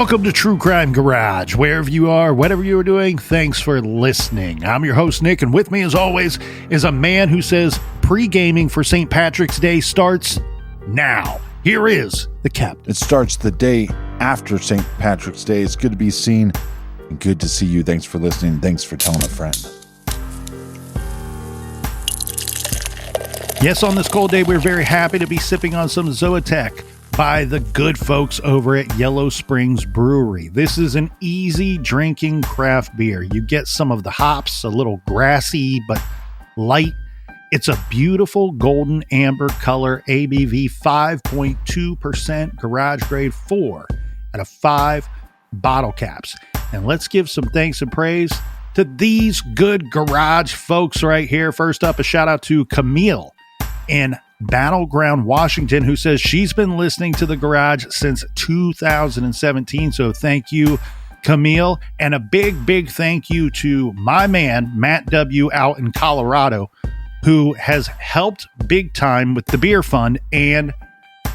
Welcome to True Crime Garage. Wherever you are, whatever you are doing, thanks for listening. I'm your host, Nick, and with me, as always, is a man who says pre-gaming for St. Patrick's Day starts now. Here is the captain. It starts the day after St. Patrick's Day. It's good to be seen and good to see you. Thanks for listening. Thanks for telling a friend. Yes, on this cold day, we're very happy to be sipping on some Zoetic by the good folks over at Yellow Springs Brewery. This is an easy drinking craft beer. You get some of the hops, a little grassy but light. It's a beautiful golden amber color, ABV 5.2%, garage grade 4 out of 5 bottle caps. And let's give some thanks and praise to these good garage folks right here. First up, a shout out to Camille in Battleground, Washington, who says she's been listening to the garage since 2017. So thank you, Camille. And a big thank you to my man, Matt W. out in Colorado, who has helped big time with the beer fund and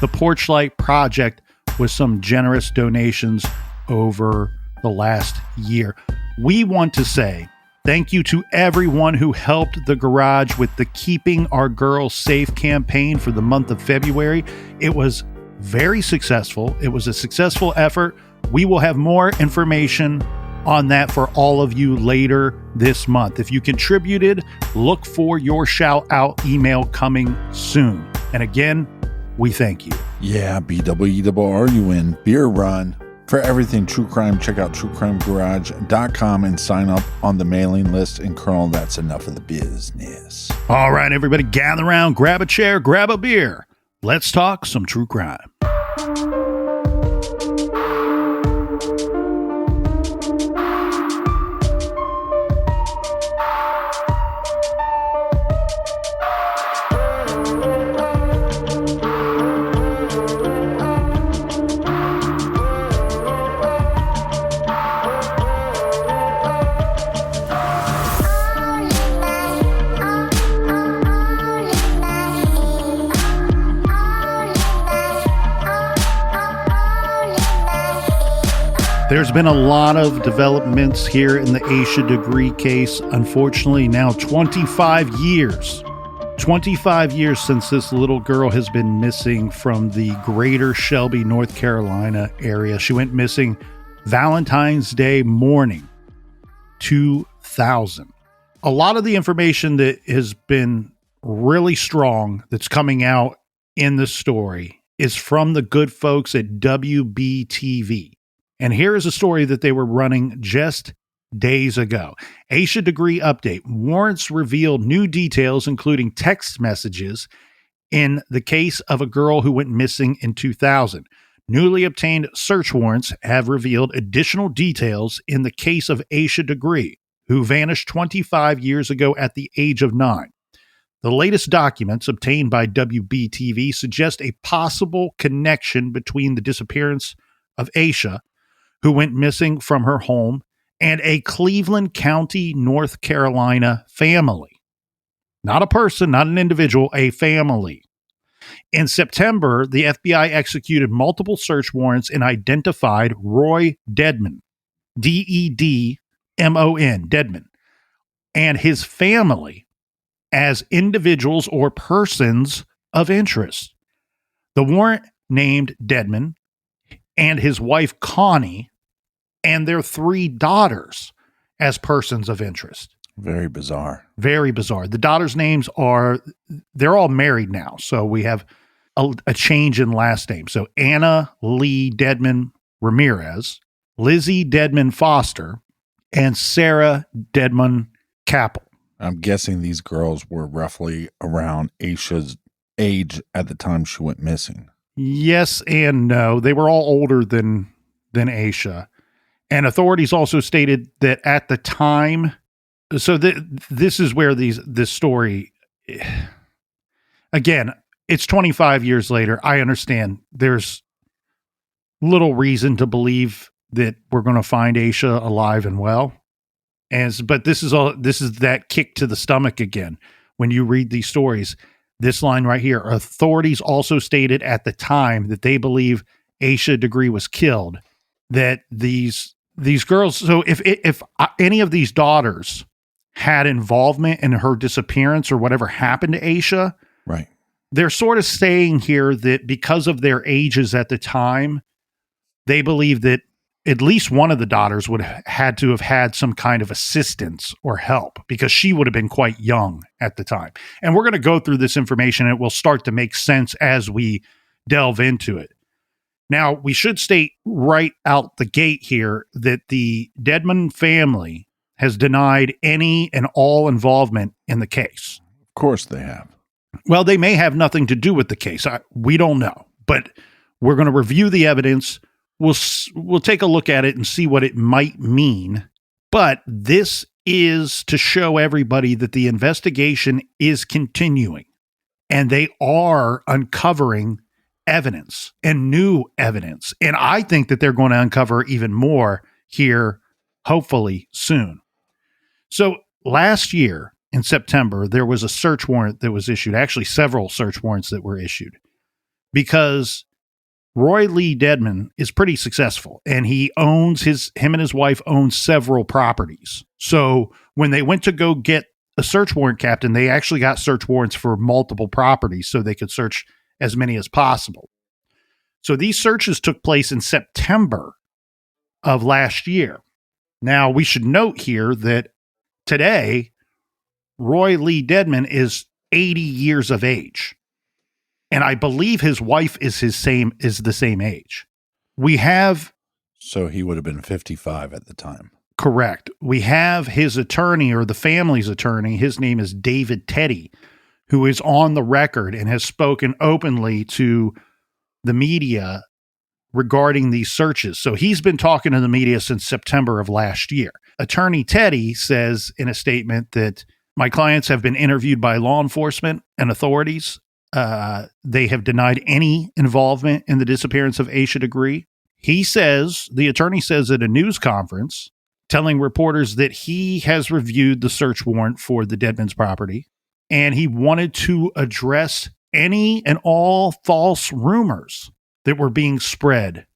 the Porch Light Project with some generous donations over the last year. We want to say thank you to everyone who helped the garage with the Keeping Our Girls Safe campaign for the month of February. It was very successful. It was a successful effort. We will have more information on that for all of you later this month. If you contributed, look for your shout out email coming soon. And again, we thank you. Yeah, BWERUN, beer run. For everything true crime, check out truecrimegarage.com and sign up on the mailing list. And Colonel, that's enough of the business. All right, everybody, gather around, grab a chair, grab a beer. Let's talk some true crime. There's been a lot of developments here in the Asha Degree case. Unfortunately, now 25 years since this little girl has been missing from the greater Shelby, North Carolina area. She went missing Valentine's Day morning, 2000. A lot of the information that has been really strong that's coming out in the story is from the good folks at WBTV. And here is a story that they were running just days ago. Asha Degree update. Warrants reveal new details, including text messages in the case of a girl who went missing in 2000. Newly obtained search warrants have revealed additional details in the case of Asha Degree, who vanished 25 years ago at the age of 9. The latest documents obtained by WBTV suggest a possible connection between the disappearance of Asha, who went missing from her home, and a Cleveland County, North Carolina family. Not a person, not an individual, a family. In September, the FBI executed multiple search warrants and identified Roy Dedmon, D-E-D-M-O-N, Dedmon, and his family as individuals or persons of interest. The warrant named Dedmon and his wife Connie and their 3 daughters as persons of interest. Very bizarre. Very bizarre. The daughters' names they're all married now. So we have a change in last name. So Anna Lee Dedmon Ramirez, Lizzie Dedmon Foster, and Sarah Dedmon Capel. I'm guessing these girls were roughly around Asha's age at the time she went missing. Yes and no. They were all older than Asha. And authorities also stated that at the time, so this is where this story, again, it's 25 years later. I understand there's little reason to believe that we're going to find Asha alive and well. But this is that kick to the stomach again. When you read these stories, this line right here, authorities also stated at the time that they believe Asha Degree was killed that these girls. So if any of these daughters had involvement in her disappearance or whatever happened to Asha, Right. they're sort of saying here that because of their ages at the time, they believe that at least one of the daughters would have had to have had some kind of assistance or help because she would have been quite young at the time. And we're going to go through this information and it will start to make sense as we delve into it. Now, we should state right out the gate here that the Dedman family has denied any and all involvement in the case. Of course they have. Well, they may have nothing to do with the case. We don't know, but we're going to review the evidence. We'll take a look at it and see what it might mean. But this is to show everybody that the investigation is continuing and they are uncovering evidence and new evidence. And I think that they're going to uncover even more here, hopefully soon. So last year in September, there was a search warrant that was issued, actually several search warrants that were issued, because Roy Lee Dedman is pretty successful and him and his wife own several properties. So when they went to go get a search warrant, Captain, they actually got search warrants for multiple properties so they could search as many as possible. So these searches took place in September of last year. Now, we should note here that today, Roy Lee Dedman is 80 years of age. And I believe his wife is the same age. So he would have been 55 at the time. Correct. We have his attorney or the family's attorney. His name is David Teddy, who is on the record and has spoken openly to the media regarding these searches. So he's been talking to the media since September of last year. Attorney Teddy says in a statement that my clients have been interviewed by law enforcement and authorities. They have denied any involvement in the disappearance of Asha Degree. The attorney says at a news conference, telling reporters that he has reviewed the search warrant for the Dedman's property, and he wanted to address any and all false rumors that were being spread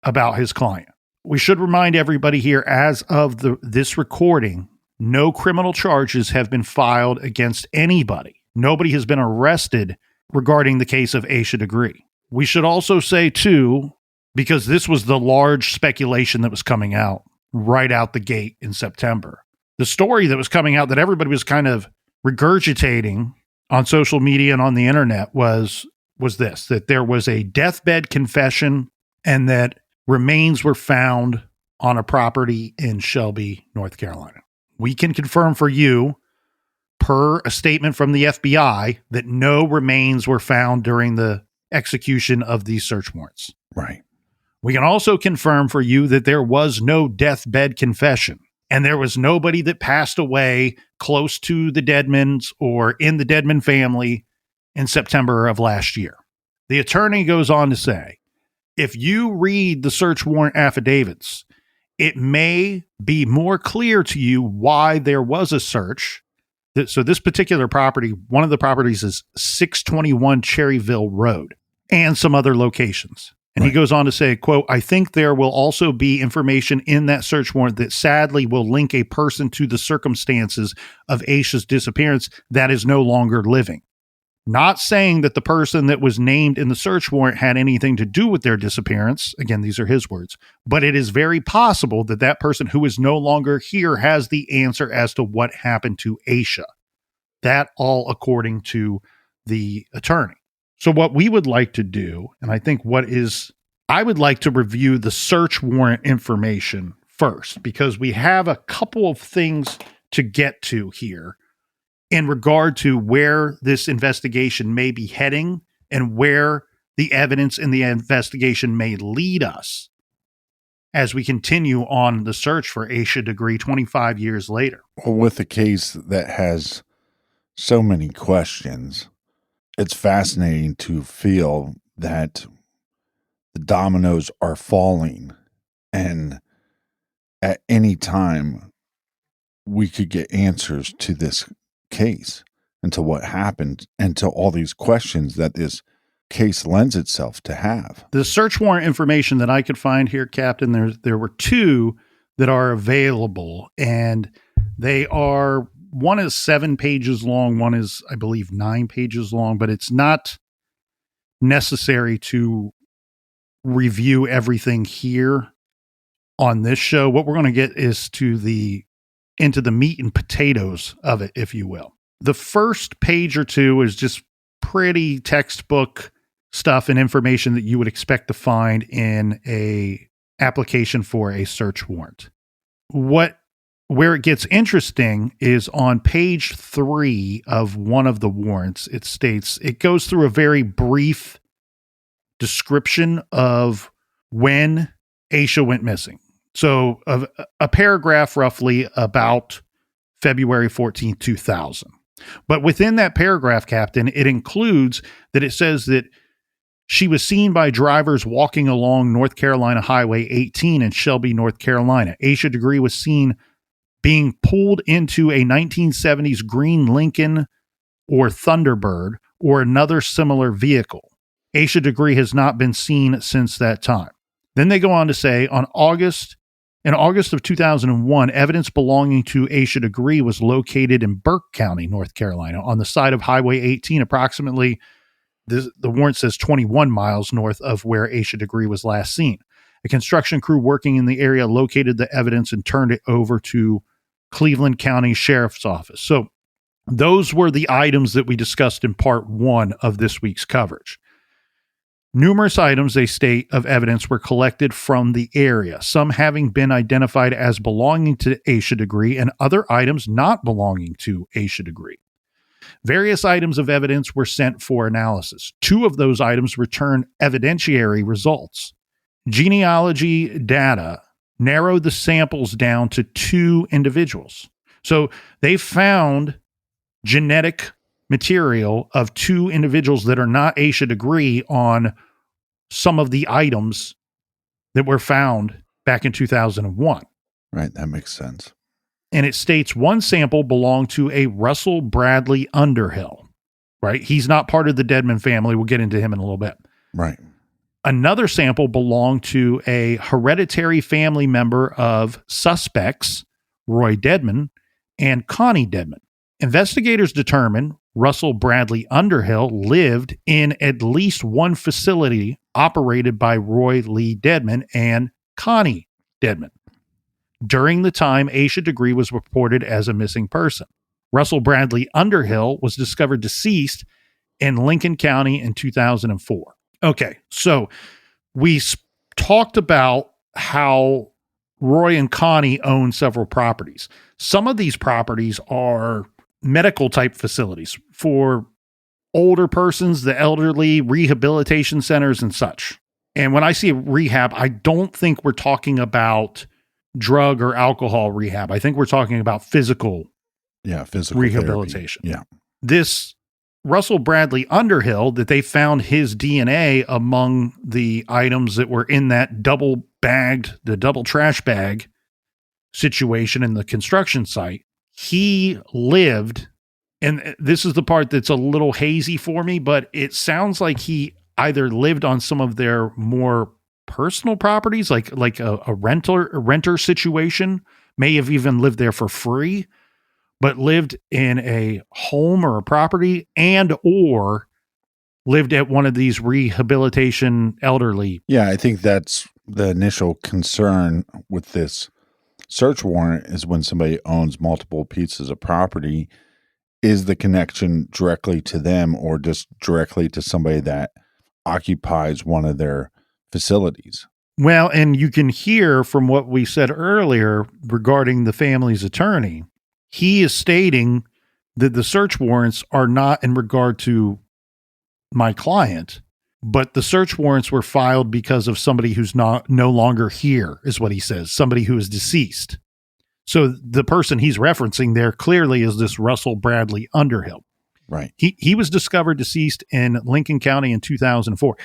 about his client. We should remind everybody here, as of this recording, no criminal charges have been filed against anybody. Nobody has been arrested regarding the case of Asha Degree. We should also say, too, because this was the large speculation that was coming out right out the gate in September. The story that was coming out that everybody was kind of regurgitating on social media and on the internet was this, that there was a deathbed confession and that remains were found on a property in Shelby, North Carolina. We can confirm for you, per a statement from the FBI, that no remains were found during the execution of these search warrants. Right. We can also confirm for you that there was no deathbed confession and there was nobody that passed away close to the Dedmans or in the Dedman family in September of last year. The attorney goes on to say, if you read the search warrant affidavits, it may be more clear to you why there was a search. So this particular property, one of the properties is 621 Cherryville Road and some other locations. And He goes on to say, quote, I think there will also be information in that search warrant that sadly will link a person to the circumstances of Asha's disappearance that is no longer living. Not saying that the person that was named in the search warrant had anything to do with their disappearance. Again, these are his words. But it is very possible that that person who is no longer here has the answer as to what happened to Asha. That all according to the attorney. So what we would like to do, and I would like to review the search warrant information first, because we have a couple of things to get to here in regard to where this investigation may be heading and where the evidence in the investigation may lead us as we continue on the search for Asha Degree 25 years later. Well, with a case that has so many questions, it's fascinating to feel that the dominoes are falling, and at any time we could get answers to this case and to what happened and to all these questions that this case lends itself to have. The search warrant information that I could find here, Captain, there were two that are available, and they are, one is 7 pages long, one is, I believe, 9 pages long, but it's not necessary to review everything here on this show. What we're going to get is into the meat and potatoes of it, if you will. The first page or two is just pretty textbook stuff and information that you would expect to find in a application for a search warrant. Where it gets interesting is on page 3 of one of the warrants. It states, it goes through a very brief description of when Asha went missing. So a paragraph roughly about February 14th, 2000. But within that paragraph, Captain, it includes that it says that she was seen by drivers walking along North Carolina Highway 18 in Shelby, North Carolina. Asha Degree was seen being pulled into a 1970s green Lincoln or Thunderbird or another similar vehicle. Asha Degree has not been seen since that time. Then they go on to say, in August of 2001, evidence belonging to Asha Degree was located in Burke County, North Carolina, on the side of Highway 18, approximately, the warrant says 21 miles north of where Asha Degree was last seen. A construction crew working in the area located the evidence and turned it over to Cleveland County Sheriff's Office. So those were the items that we discussed in part 1 of this week's coverage. Numerous items, they state, of evidence were collected from the area, some having been identified as belonging to Asha Degree and other items not belonging to Asha Degree. Various items of evidence were sent for analysis. 2 of those items returned evidentiary results. Genealogy data narrowed the samples down to 2 individuals. So they found genetic material of 2 individuals that are not Asha Degree on some of the items that were found back in 2001. Right, that makes sense. And it states 1 sample belonged to a Russell Bradley Underhill, right? He's not part of the Dedman family. We'll get into him in a little bit. Right. Another sample belonged to a hereditary family member of suspects, Roy Dedman and Connie Dedman. Investigators determined Russell Bradley Underhill lived in at least one facility operated by Roy Lee Dedman and Connie Dedman during the time Asha Degree was reported as a missing person. Russell Bradley Underhill was discovered deceased in Lincoln County in 2004. Okay, so we talked about how Roy and Connie own several properties. Some of these properties are medical type facilities for older persons, the elderly, rehabilitation centers and such. And when I see rehab, I don't think we're talking about drug or alcohol rehab. I think we're talking about physical rehabilitation. Therapy. Yeah. This Russell Bradley Underhill, that they found his DNA among the items that were in that double trash bag situation in the construction site. He lived, and this is the part that's a little hazy for me, but it sounds like he either lived on some of their more personal properties, like a renter situation, may have even lived there for free, but lived in a home or a property and or lived at one of these rehabilitation elderly. Yeah, I think that's the initial concern with this search warrant is when somebody owns multiple pieces of property, is the connection directly to them or just directly to somebody that occupies one of their facilities. Well, and you can hear from what we said earlier regarding the family's attorney. He is stating that the search warrants are not in regard to my client, but the search warrants were filed because of somebody who's no longer here, is what he says, somebody who is deceased. So the person he's referencing there clearly is this Russell Bradley Underhill. Right. He was discovered deceased in Lincoln County in 2004.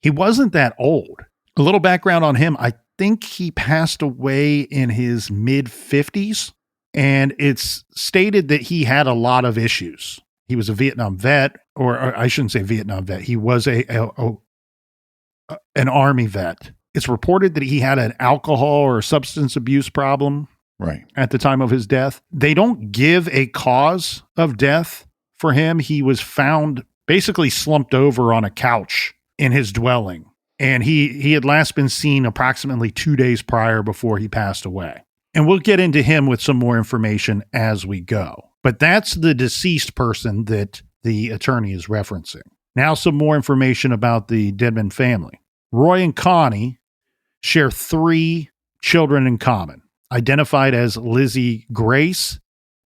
He wasn't that old. A little background on him. I think he passed away in his mid 50s, and it's stated that he had a lot of issues. He was a Vietnam vet, or I shouldn't say Vietnam vet. He was an Army vet. It's reported that he had an alcohol or substance abuse problem Right. at the time of his death. They don't give a cause of death for him. He was found basically slumped over on a couch in his dwelling. And he had last been seen approximately 2 days prior before he passed away. And we'll get into him with some more information as we go. But that's the deceased person that the attorney is referencing. Now, some more information about the Dedman family. Roy and Connie share 3 children in common, identified as Lizzie Grace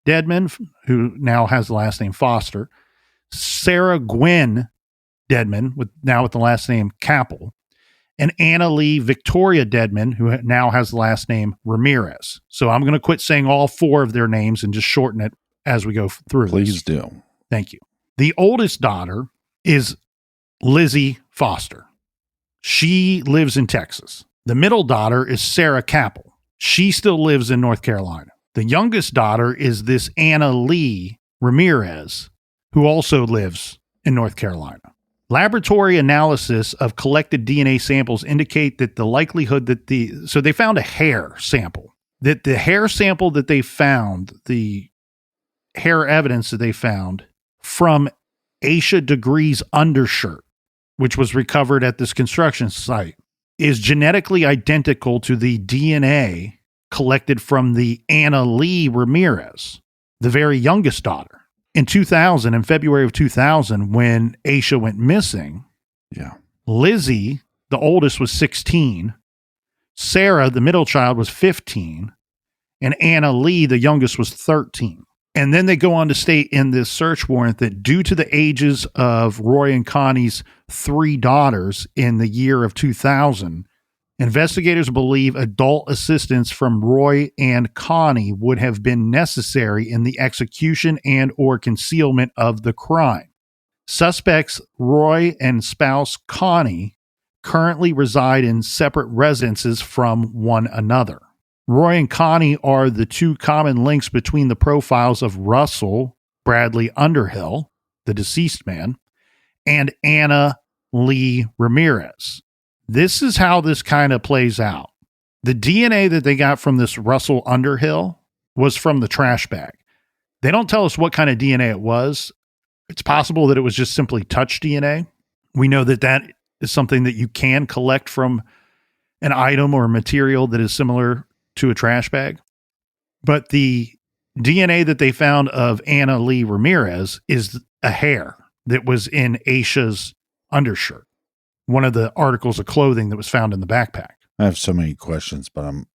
Dedman, who now has the last name Foster, Sarah Gwen Dedman, with the last name Capel, and Anna Lee Victoria Dedman, who now has the last name Ramirez. So I'm going to quit saying all 4 of their names and just shorten it as we go through. Please do. Thank you. The oldest daughter is Lizzie Foster. She lives in Texas. The middle daughter is Sarah Capel. She still lives in North Carolina. The youngest daughter is this Anna Lee Ramirez, who also lives in North Carolina. Laboratory analysis of collected DNA samples indicate that the likelihood that so they found a hair sample, that the hair sample that they found, the hair evidence that they found from Asha Degree's undershirt, which was recovered at this construction site, is genetically identical to the DNA collected from the Anna Lee Ramirez, the very youngest daughter. In February of 2000, when Asha went missing, Lizzie, the oldest, was 16. Sarah, the middle child, was 15. And Anna Lee, the youngest, was 13. And then they go on to state in this search warrant that due to the ages of Roy and Connie's 3 daughters in the year of 2000, investigators believe adult assistance from Roy and Connie would have been necessary in the execution and or concealment of the crime. Suspects Roy and spouse Connie currently reside in separate residences from one another. Roy and Connie are the 2 common links between the profiles of Russell Bradley Underhill, the deceased man, and Anna Lee Ramirez. This is how this kind of plays out. The DNA that they got from this Russell Underhill was from the trash bag. They don't tell us what kind of DNA it was. It's possible that it was just simply touch DNA. We know that that is something that you can collect from an item or material that is similar to a trash bag. But the DNA that they found of Anna Lee Ramirez is a hair that was in Asha's undershirt, one of the articles of clothing that was found in the backpack. I have so many questions, but I'm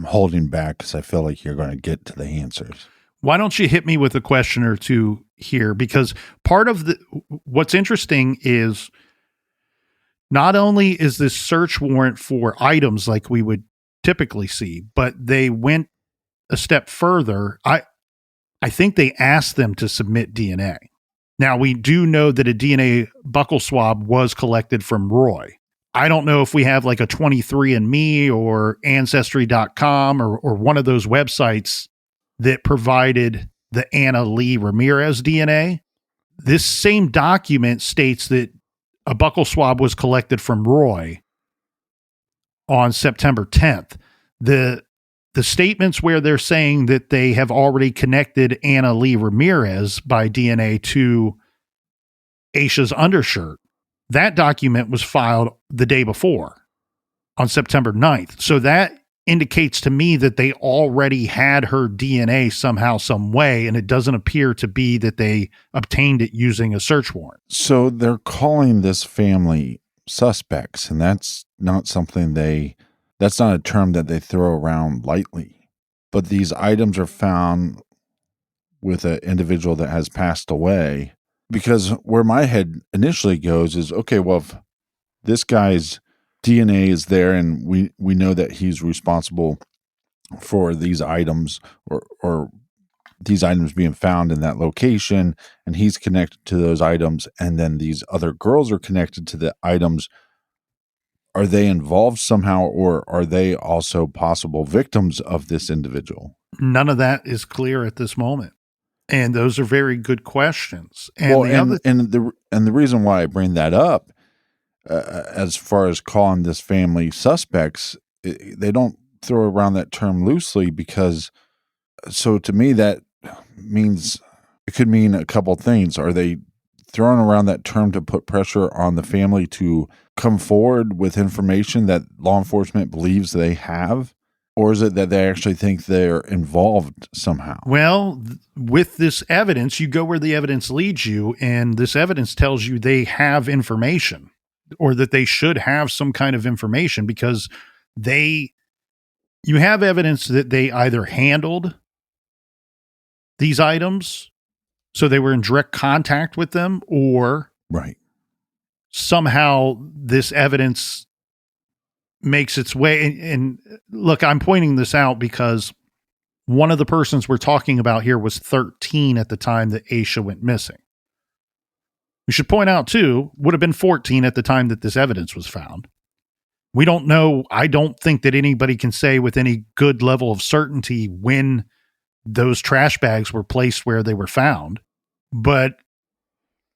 holding back because I feel like you're going to get to the answers. Why don't you hit me with a question or two here? Because part of what's interesting is not only is this search warrant for items like we would typically see, but they went a step further. I think they asked them to submit DNA. Now, we do know that a DNA buccal swab was collected from Roy. I don't know if we have like a 23andMe or Ancestry.com or one of those websites that provided the Anna Lee Ramirez DNA. This same document states that a buccal swab was collected from Roy on September 10th. The statements where they're saying that they have already connected Anna Lee Ramirez by DNA to Asha's undershirt, that document was filed the day before on September 9th. So that indicates to me that they already had her DNA somehow, some way, and it doesn't appear to be that they obtained it using a search warrant. So they're calling this family suspects, and that's not something that's not a term that they throw around lightly. But these items are found with an individual that has passed away, because where my head initially goes is, okay, well, if this guy's DNA is there and we know that he's responsible for these items or these items being found in that location, and he's connected to those items, and then these other girls are connected to the items, are they involved somehow, or are they also possible victims of this individual? None of that is clear at this moment. And those are very good questions. Well, and the reason why I bring that up, as far as calling this family suspects, they don't throw around that term loosely because, so to me, that means it could mean a couple things. Are they throwing around that term to put pressure on the family to come forward with information that law enforcement believes they have? Or is it that they actually think they're involved somehow? Well, with this evidence, you go where the evidence leads you, and this evidence tells you they have information, or that they should have some kind of information, because you have evidence that they either handled these items, so they were in direct contact with them, or right, somehow this evidence makes its way. And look, I'm pointing this out because one of the persons we're talking about here was 13 at the time that Asha went missing. We should point out, too, would have been 14 at the time that this evidence was found. We don't know. I don't think that anybody can say with any good level of certainty when those trash bags were placed where they were found. But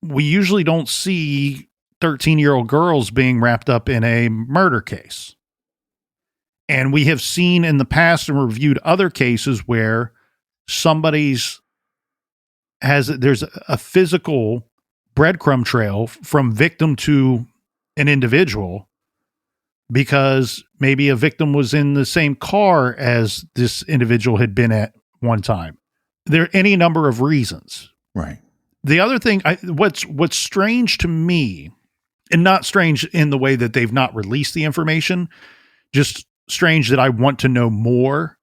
we usually don't see 13-year-old girls being wrapped up in a murder case. And we have seen in the past and reviewed other cases where there's a physical breadcrumb trail from victim to an individual, because maybe a victim was in the same car as this individual had been at one time. There are any number of reasons. right. The other thing, what's strange to me, and not strange in the way that they've not released the information, just strange that I want to know more,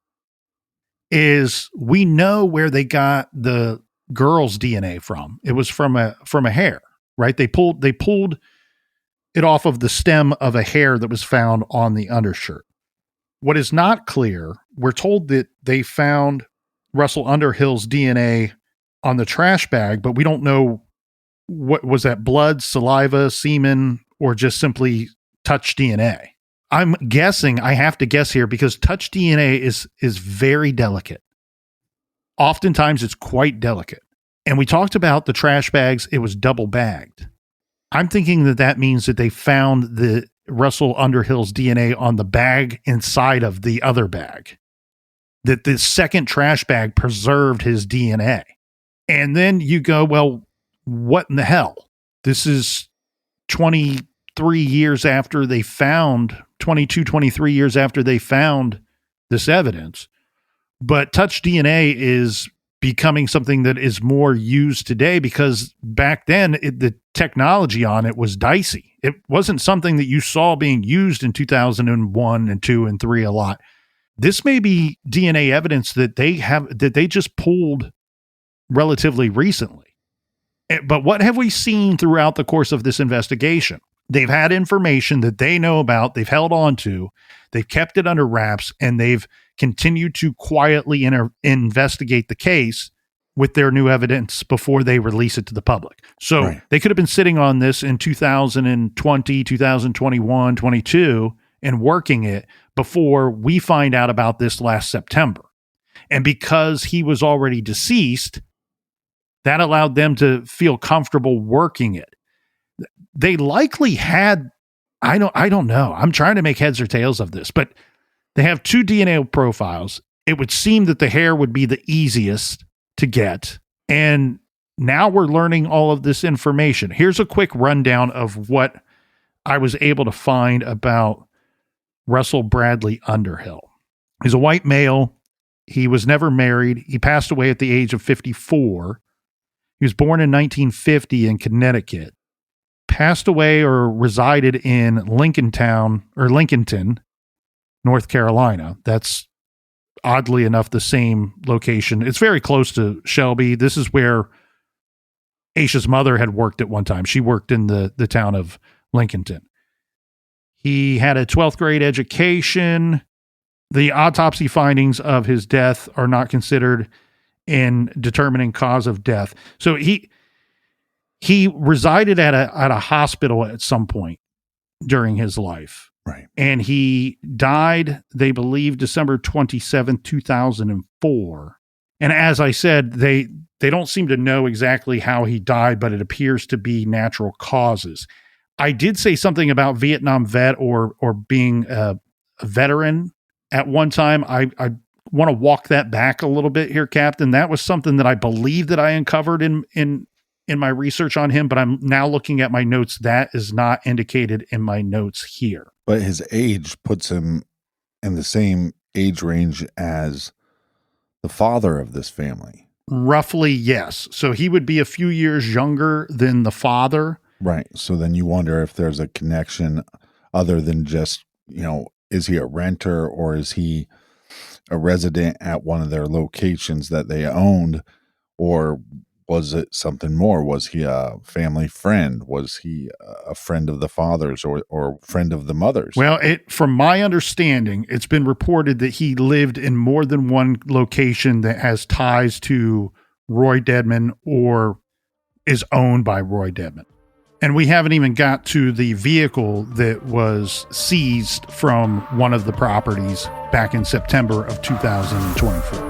is we know where they got the girl's DNA from. It was from a hair, right? They pulled it off of the stem of a hair that was found on the undershirt. What is not clear, we're told that they found Russell Underhill's DNA on the trash bag, but we don't know what was that: blood, saliva, semen, or just simply touch DNA. I'm guessing, I have to guess here, because touch DNA is very delicate. Oftentimes it's quite delicate. And we talked about the trash bags, it was double bagged. I'm thinking that means that they found the Russell Underhill's DNA on the bag inside of the other bag. That the second trash bag preserved his DNA. And then you go, well, what in the hell? This is 23 years after they found this evidence. But touch DNA is becoming something that is more used today, because back then the technology on it was dicey. It wasn't something that you saw being used in 2001 and 2 and 3 a lot. This may be DNA evidence that they just pulled relatively recently. But what have we seen throughout the course of this investigation? They've had information that they know about, they've held on to, they've kept it under wraps, and they've continued to quietly investigate the case with their new evidence before they release it to the public. So right. They could have been sitting on this in 2020, 2021, 22, and working it before we find out about this last September. And because he was already deceased, that allowed them to feel comfortable working it. They likely had, I don't know. I'm trying to make heads or tails of this, but they have 2 DNA profiles. It would seem that the hair would be the easiest to get. And now we're learning all of this information. Here's a quick rundown of what I was able to find about Russell Bradley Underhill. He's a white male. He was never married. He passed away at the age of 54. He was born in 1950 in Connecticut. Passed away or resided in Lincolnton, North Carolina. That's oddly enough the same location. It's very close to Shelby. This is where Asha's mother had worked at one time. She worked in the town of Lincolnton. He had a 12th grade education. The autopsy findings of his death are not considered in determining cause of death. So he resided at a hospital at some point during his life. Right. And he died, they believe, December 27th, 2004. And as I said, They don't seem to know exactly how he died, but it appears to be natural causes. I did say something about Vietnam vet or being a veteran at one time. I want to walk that back a little bit here, Captain. That was something that I believe that I uncovered in my research on him, but I'm now looking at my notes. That is not indicated in my notes here. But his age puts him in the same age range as the father of this family. Roughly, yes. So he would be a few years younger than the father. Right. So then you wonder if there's a connection other than just, is he a renter or is he a resident at one of their locations that they owned? Or was it something more? Was he a family friend? Was he a friend of the father's or friend of the mother's? Well, from my understanding, it's been reported that he lived in more than one location that has ties to Roy Dedman or is owned by Roy Dedman. And we haven't even got to the vehicle that was seized from one of the properties back in September of 2024.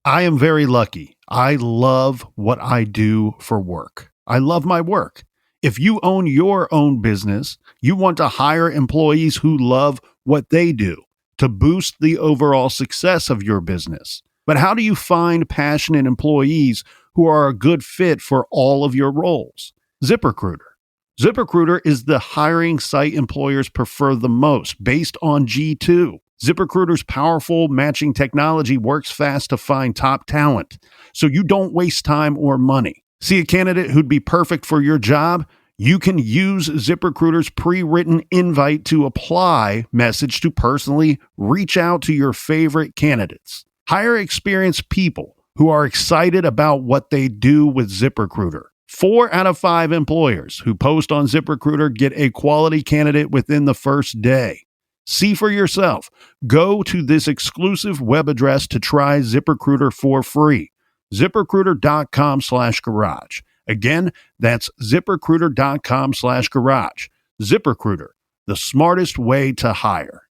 I am very lucky. I love what I do for work. I love my work. If you own your own business, you want to hire employees who love what they do to boost the overall success of your business. But how do you find passionate employees who are a good fit for all of your roles? ZipRecruiter. ZipRecruiter is the hiring site employers prefer the most based on G2. ZipRecruiter's powerful matching technology works fast to find top talent, so you don't waste time or money. See a candidate who'd be perfect for your job? You can use ZipRecruiter's pre-written invite to apply message to personally reach out to your favorite candidates. Hire experienced people who are excited about what they do with ZipRecruiter. 4 out of 5 employers who post on ZipRecruiter get a quality candidate within the first day. See for yourself. Go to this exclusive web address to try ZipRecruiter for free. ZipRecruiter.com/garage. Again, that's ZipRecruiter.com/garage. ZipRecruiter, the smartest way to hire.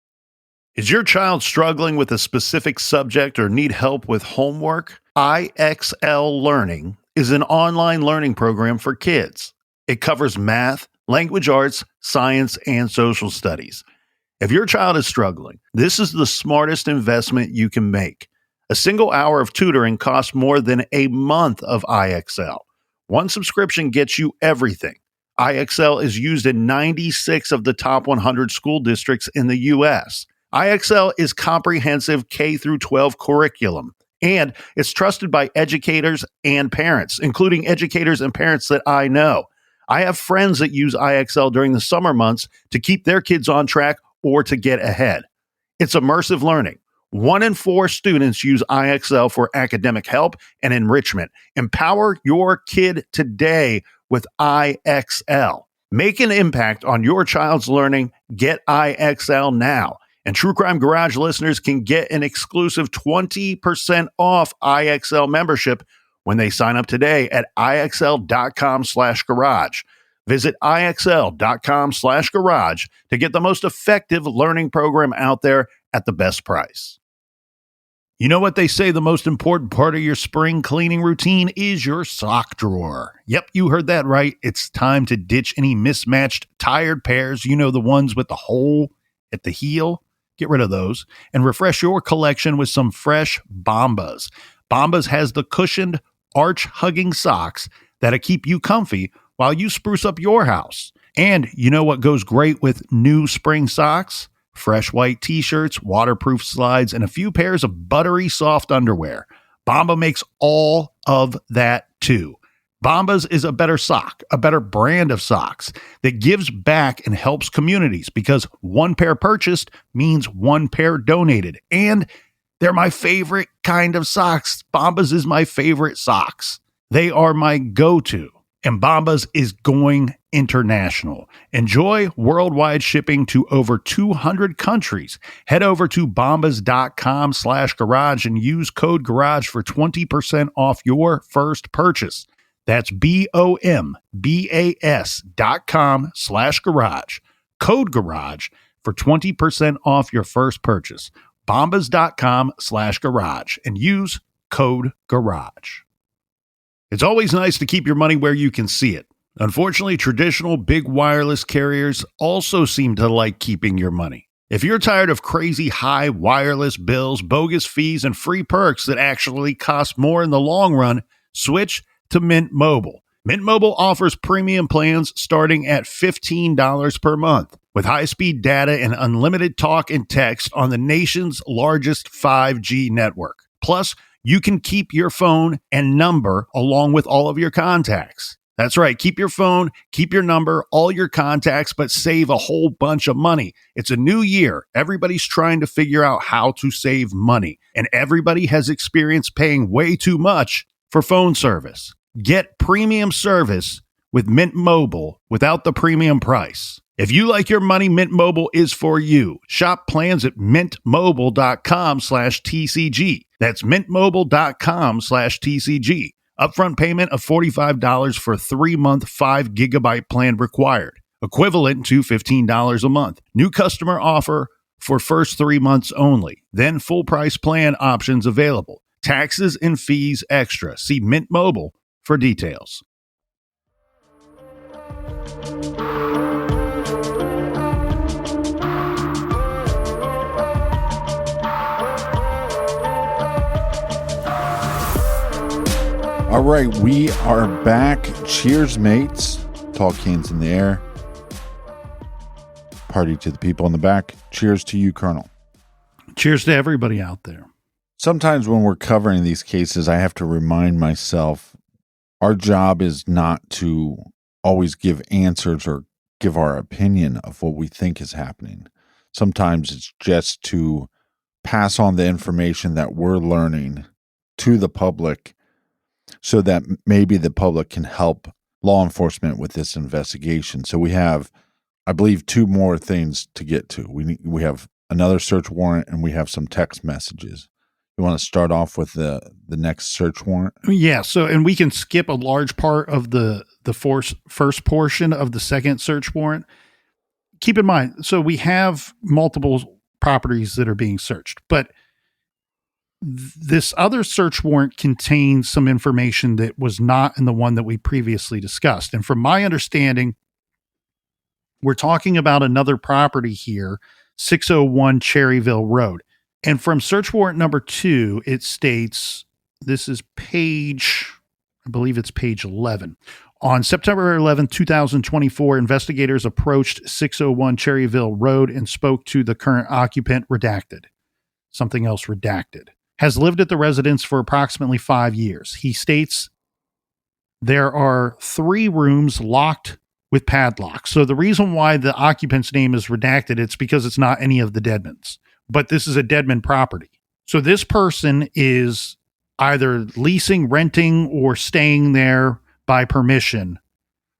Is your child struggling with a specific subject or need help with homework? IXL Learning is an online learning program for kids. It covers math, language arts, science, and social studies. If your child is struggling, this is the smartest investment you can make. A single hour of tutoring costs more than a month of IXL. One subscription gets you everything. IXL is used in 96 of the top 100 school districts in the U.S. IXL is comprehensive K through 12 curriculum, and it's trusted by educators and parents, including educators and parents that I know. I have friends that use IXL during the summer months to keep their kids on track or to get ahead. It's immersive learning. 1 in 4 students use IXL for academic help and enrichment. Empower your kid today with IXL. Make an impact on your child's learning. Get IXL now. And True Crime Garage listeners can get an exclusive 20% off IXL membership when they sign up today at IXL.com/garage. Visit IXL.com/garage to get the most effective learning program out there at the best price. You know what they say, the most important part of your spring cleaning routine is your sock drawer. Yep, you heard that right. It's time to ditch any mismatched, tired pairs. You know, the ones with the hole at the heel. Get rid of those and refresh your collection with some fresh Bombas. Bombas has the cushioned, arch-hugging socks that'll keep you comfy while you spruce up your house. And you know what goes great with new spring socks? Fresh white t-shirts, waterproof slides, and a few pairs of buttery soft underwear. Bomba makes all of that too. Bombas is a better sock, a better brand of socks that gives back and helps communities because one pair purchased means one pair donated. And they're my favorite kind of socks. Bombas is my favorite socks. They are my go-to. And Bombas is going international. Enjoy worldwide shipping to over 200 countries. Head over to bombas.com/garage and use code GARAGE for 20% off your first purchase. That's BOMBAS.com/garage. code GARAGE for 20% off your first purchase. Bombas.com/garage and use code GARAGE. It's always nice to keep your money where you can see it. Unfortunately, traditional big wireless carriers also seem to like keeping your money. If you're tired of crazy high wireless bills, bogus fees, and free perks that actually cost more in the long run, switch to Mint Mobile. Mint Mobile offers premium plans starting at $15 per month with high-speed data and unlimited talk and text on the nation's largest 5G network. Plus, you can keep your phone and number along with all of your contacts. That's right. Keep your phone, keep your number, all your contacts, but save a whole bunch of money. It's a new year. Everybody's trying to figure out how to save money, and everybody has experienced paying way too much for phone service. Get premium service with Mint Mobile without the premium price. If you like your money, Mint Mobile is for you. Shop plans at mintmobile.com/TCG. That's mintmobile.com/TCG. Upfront payment of $45 for a 3-month 5 gigabyte plan required, equivalent to $15 a month. New customer offer for first 3 months only. Then full price plan options available. Taxes and fees extra. See Mint Mobile for details. All right, we are back. Cheers, mates. Tall cans in the air. Party to the people in the back. Cheers to you, Colonel. Cheers to everybody out there. Sometimes when we're covering these cases, I have to remind myself our job is not to always give answers or give our opinion of what we think is happening. Sometimes it's just to pass on the information that we're learning to the public so that maybe the public can help law enforcement with this investigation. So we have, I believe, 2 more things to get to. We have another search warrant and we have some text messages. You want to start off with the next search warrant? Yeah. So, and we can skip a large part of the first portion of the second search warrant. Keep in mind, so we have multiple properties that are being searched, but this other search warrant contains some information that was not in the one that we previously discussed. And from my understanding, we're talking about another property here, 601 Cherryville Road. And from search warrant number 2, it states, this is page 11. On September 11, 2024, investigators approached 601 Cherryville Road and spoke to the current occupant, redacted. Something else, redacted. Has lived at the residence for approximately 5 years. He states there are 3 rooms locked with padlocks. So the reason why the occupant's name is redacted, it's because it's not any of the Deadmans. But this is a Deadman property. So this person is either leasing, renting, or staying there by permission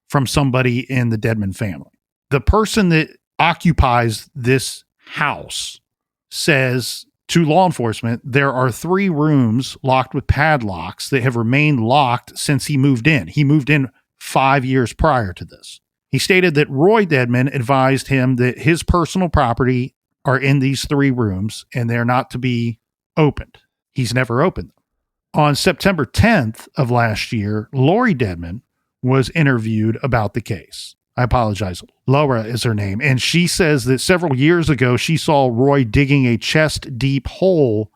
from somebody in the Deadman family. The person that occupies this house says to law enforcement, there are 3 rooms locked with padlocks that have remained locked since he moved in. He moved in 5 years prior to this. He stated that Roy Deadman advised him that his personal property are in these 3 rooms and they're not to be opened. He's never opened them. On September 10th of last year, Lori Deadman was interviewed about the case. I apologize. Laura is her name. And she says that several years ago, she saw Roy digging a chest-deep hole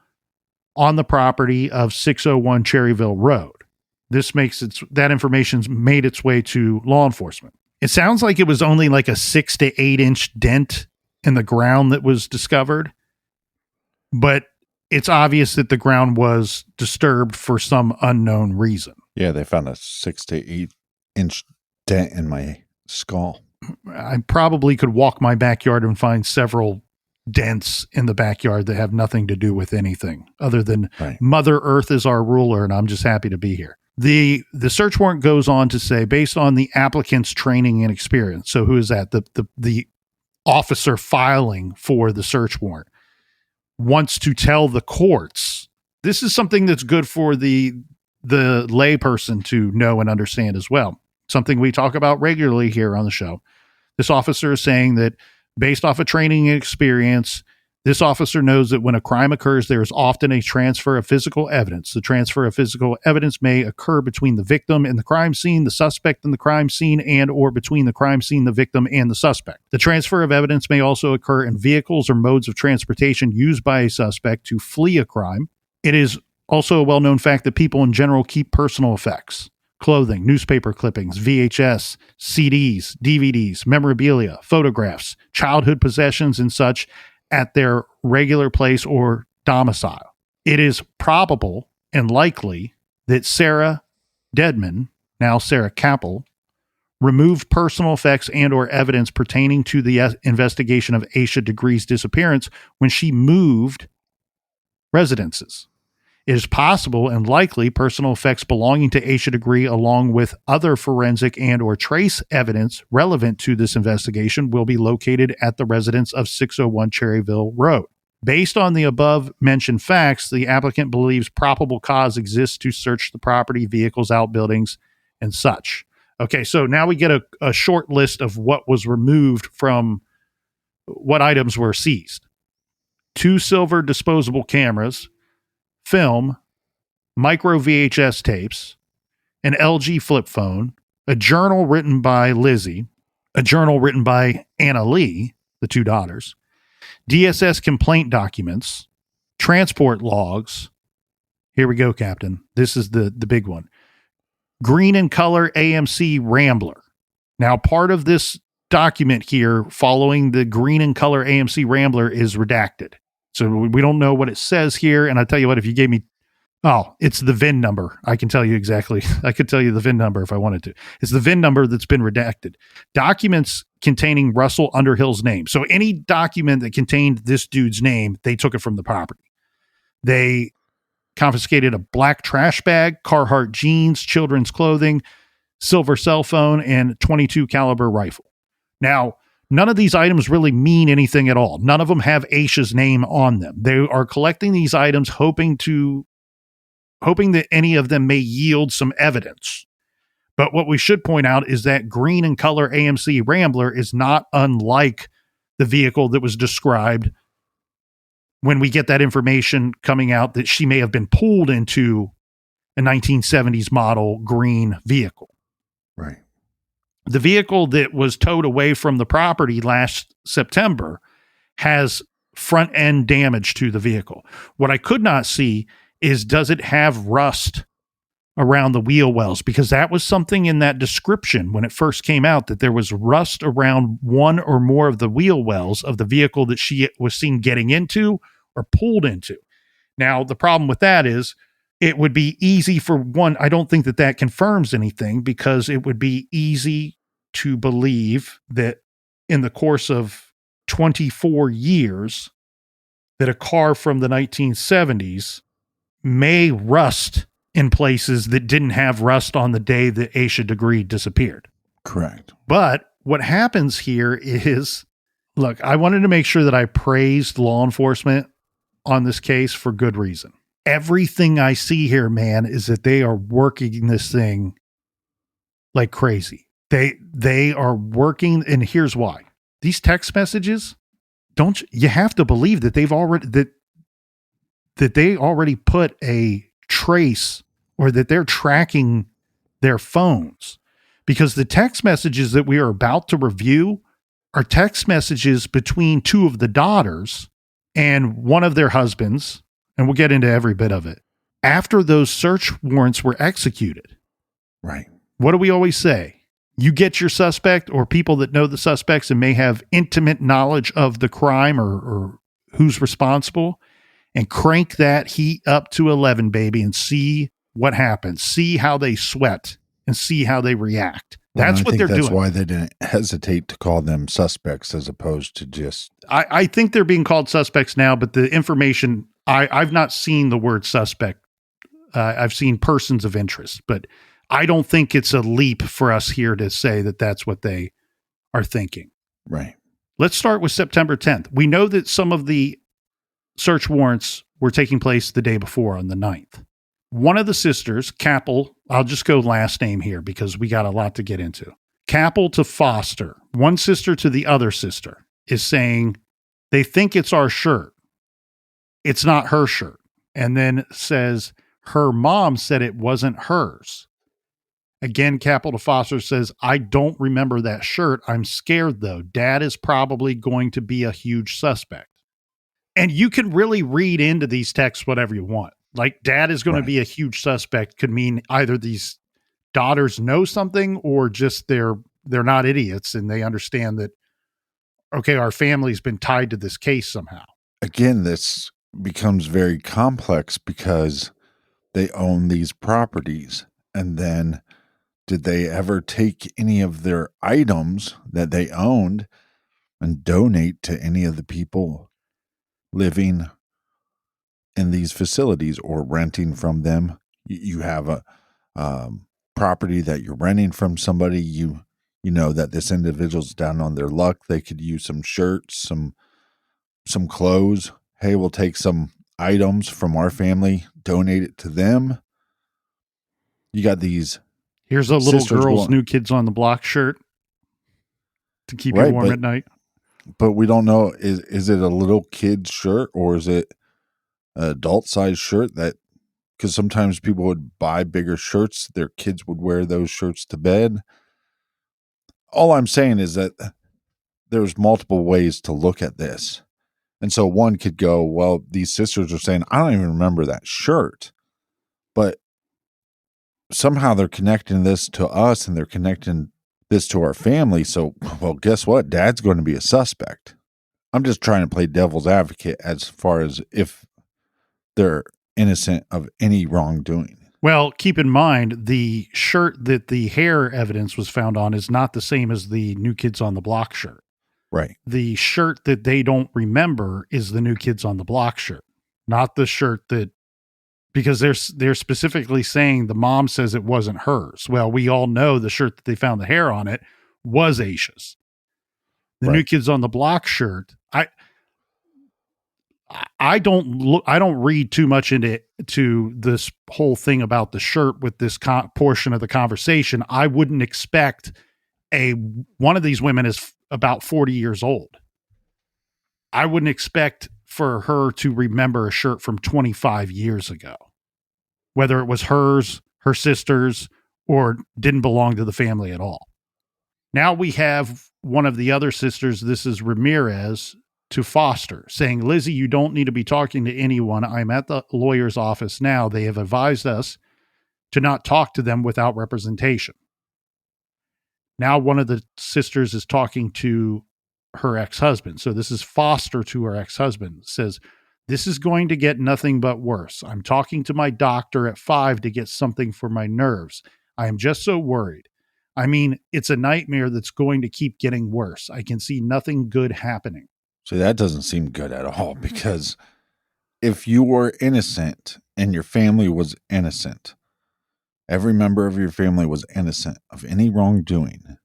on the property of 601 Cherryville Road. That information's made its way to law enforcement. It sounds like it was only like a 6 to 8 inch dent in the ground that was discovered, but it's obvious that the ground was disturbed for some unknown reason. Yeah, they found a 6 to 8 inch dent in my skull. I probably could walk my backyard and find several dents in the backyard that have nothing to do with anything other than Mother Earth is our ruler, and I'm just happy to be here. The search warrant goes on to say, based on the applicant's training and experience. So who is that? The officer filing for the search warrant wants to tell the courts. This is something that's good for the lay person to know and understand as well. Something we talk about regularly here on the show. This officer is saying that based off of training and experience, this officer knows that when a crime occurs, there is often a transfer of physical evidence. The transfer of physical evidence may occur between the victim and the crime scene, the suspect and the crime scene, and or between the crime scene, the victim, and the suspect. The transfer of evidence may also occur in vehicles or modes of transportation used by a suspect to flee a crime. It is also a well-known fact that people in general keep personal effects, clothing, newspaper clippings, VHS, CDs, DVDs, memorabilia, photographs, childhood possessions, and such at their regular place or domicile. It is probable and likely that Sarah Dedman, now Sarah Capel, removed personal effects and or evidence pertaining to the investigation of Asha Degree's disappearance when she moved residences. It is possible and likely personal effects belonging to Asha Degree, along with other forensic and or trace evidence relevant to this investigation, will be located at the residence of 601 Cherryville Road. Based on the above mentioned facts, the applicant believes probable cause exists to search the property, vehicles, outbuildings, and such. Okay, so now we get a short list of what was removed from what items were seized. 2 silver disposable cameras, film, micro VHS tapes, an LG flip phone, a journal written by Lizzie, a journal written by Anna Lee, the 2 daughters, DSS complaint documents, transport logs. Here we go, Captain. This is the big one. Green and color AMC Rambler. Now, part of this document here following the green and color AMC Rambler is redacted. So we don't know what it says here. And I tell you what, if you gave me, it's the VIN number. I can tell you exactly. I could tell you the VIN number if I wanted to. It's the VIN number that's been redacted. Documents containing Russell Underhill's name. So any document that contained this dude's name, they took it from the property. They confiscated a black trash bag, Carhartt jeans, children's clothing, silver cell phone, and .22 caliber rifle. Now, none of these items really mean anything at all. None of them have Asha's name on them. They are collecting these items hoping that any of them may yield some evidence. But what we should point out is that green and color AMC Rambler is not unlike the vehicle that was described when we get that information coming out that she may have been pulled into a 1970s model green vehicle. Right. The vehicle that was towed away from the property last September has front end damage to the vehicle. What I could not see is, does it have rust around the wheel wells? Because that was something in that description when it first came out, that there was rust around one or more of the wheel wells of the vehicle that she was seen getting into or pulled into. Now, the problem with that is, it would be easy for one. I don't think that confirms anything, because it would be easy to believe that in the course of 24 years, that a car from the 1970s may rust in places that didn't have rust on the day that Asha Degree disappeared. Correct. But what happens here is, look, I wanted to make sure that I praised law enforcement on this case for good reason. Everything I see here, man, is that they are working this thing like crazy. They are working, and here's why. These text messages, you have to believe that they already put a trace, or that they're tracking their phones, because the text messages that we are about to review are text messages between 2 of the daughters and one of their husbands. And we'll get into every bit of it. After those search warrants were executed. Right. What do we always say? You get your suspect, or people that know the suspects and may have intimate knowledge of the crime or who's responsible, and crank that heat up to 11, baby, and see what happens. See how they sweat and see how they react. That's what they're doing. That's why they didn't hesitate to call them suspects as opposed to just... I think they're being called suspects now, but the information... I've not seen the word suspect. I've seen persons of interest, but I don't think it's a leap for us here to say that that's what they are thinking. Right. Let's start with September 10th. We know that some of the search warrants were taking place the day before, on the 9th. One of the sisters, Capel, I'll just go last name here because we got a lot to get into. Capel to Foster, one sister to the other sister, is saying they think it's our shirt. It's not her shirt. And then says her mom said it wasn't hers. Again, Capel to Foster says, I don't remember that shirt. I'm scared though. Dad is probably going to be a huge suspect. And you can really read into these texts whatever you want. Like, dad is going to be a huge suspect could mean either these daughters know something or just they're not idiots and they understand that, okay, our family's been tied to this case somehow. Again, this becomes very complex because they own these properties. And then did they ever take any of their items that they owned and donate to any of the people living in these facilities or renting from them? You have a property that you're renting from somebody, you know that this individual's down on their luck. They could use some shirts, some clothes. Hey, we'll take some items from our family, donate it to them. You got these. Here's a little girl's New Kids on the Block shirt to keep you warm at night. But we don't know, is it a little kid's shirt or is it an adult size shirt? That because sometimes people would buy bigger shirts, their kids would wear those shirts to bed. All I'm saying is that there's multiple ways to look at this. And so one could go, well, these sisters are saying, I don't even remember that shirt. But somehow they're connecting this to us and they're connecting this to our family. So, well, guess what? Dad's going to be a suspect. I'm just trying to play devil's advocate as far as if they're innocent of any wrongdoing. Well, keep in mind, the shirt that the hair evidence was found on is not the same as the New Kids on the Block shirt. Right. The shirt that they don't remember is the New Kids on the Block shirt, not the shirt that, because they're specifically saying the mom says it wasn't hers. Well, we all know the shirt that they found the hair on it was Asha's. The New Kids on the Block shirt, I don't read too much into this whole thing about the shirt with this portion of the conversation. I wouldn't expect one of these women is about 40 years old. I wouldn't expect for her to remember a shirt from 25 years ago, whether it was hers, her sister's, or didn't belong to the family at all. Now we have one of the other sisters, this is Ramirez, to Foster, saying, Lizzie, you don't need to be talking to anyone. I'm at the lawyer's office now. They have advised us to not talk to them without representation. Now one of the sisters is talking to her ex-husband. So this is Foster to her ex-husband, says, this is going to get nothing but worse. I'm talking to my doctor at 5 to get something for my nerves. I am just so worried. I mean, it's a nightmare that's going to keep getting worse. I can see nothing good happening. So that doesn't seem good at all, because if you were innocent and your family was innocent, every member of your family was innocent of any wrongdoing,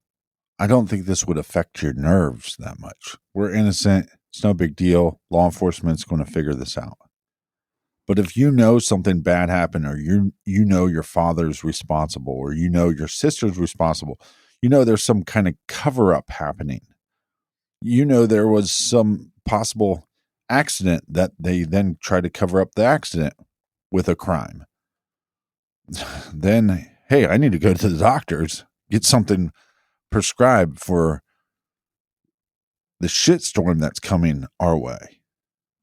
I don't think this would affect your nerves that much. We're innocent. It's no big deal. Law enforcement's going to figure this out. But if you know something bad happened, or you know your father's responsible, or you know your sister's responsible, you know there's some kind of cover-up happening, you know there was some possible accident that they then try to cover up the accident with a crime, then, hey, I need to go to the doctors, get something prescribed for the shitstorm that's coming our way.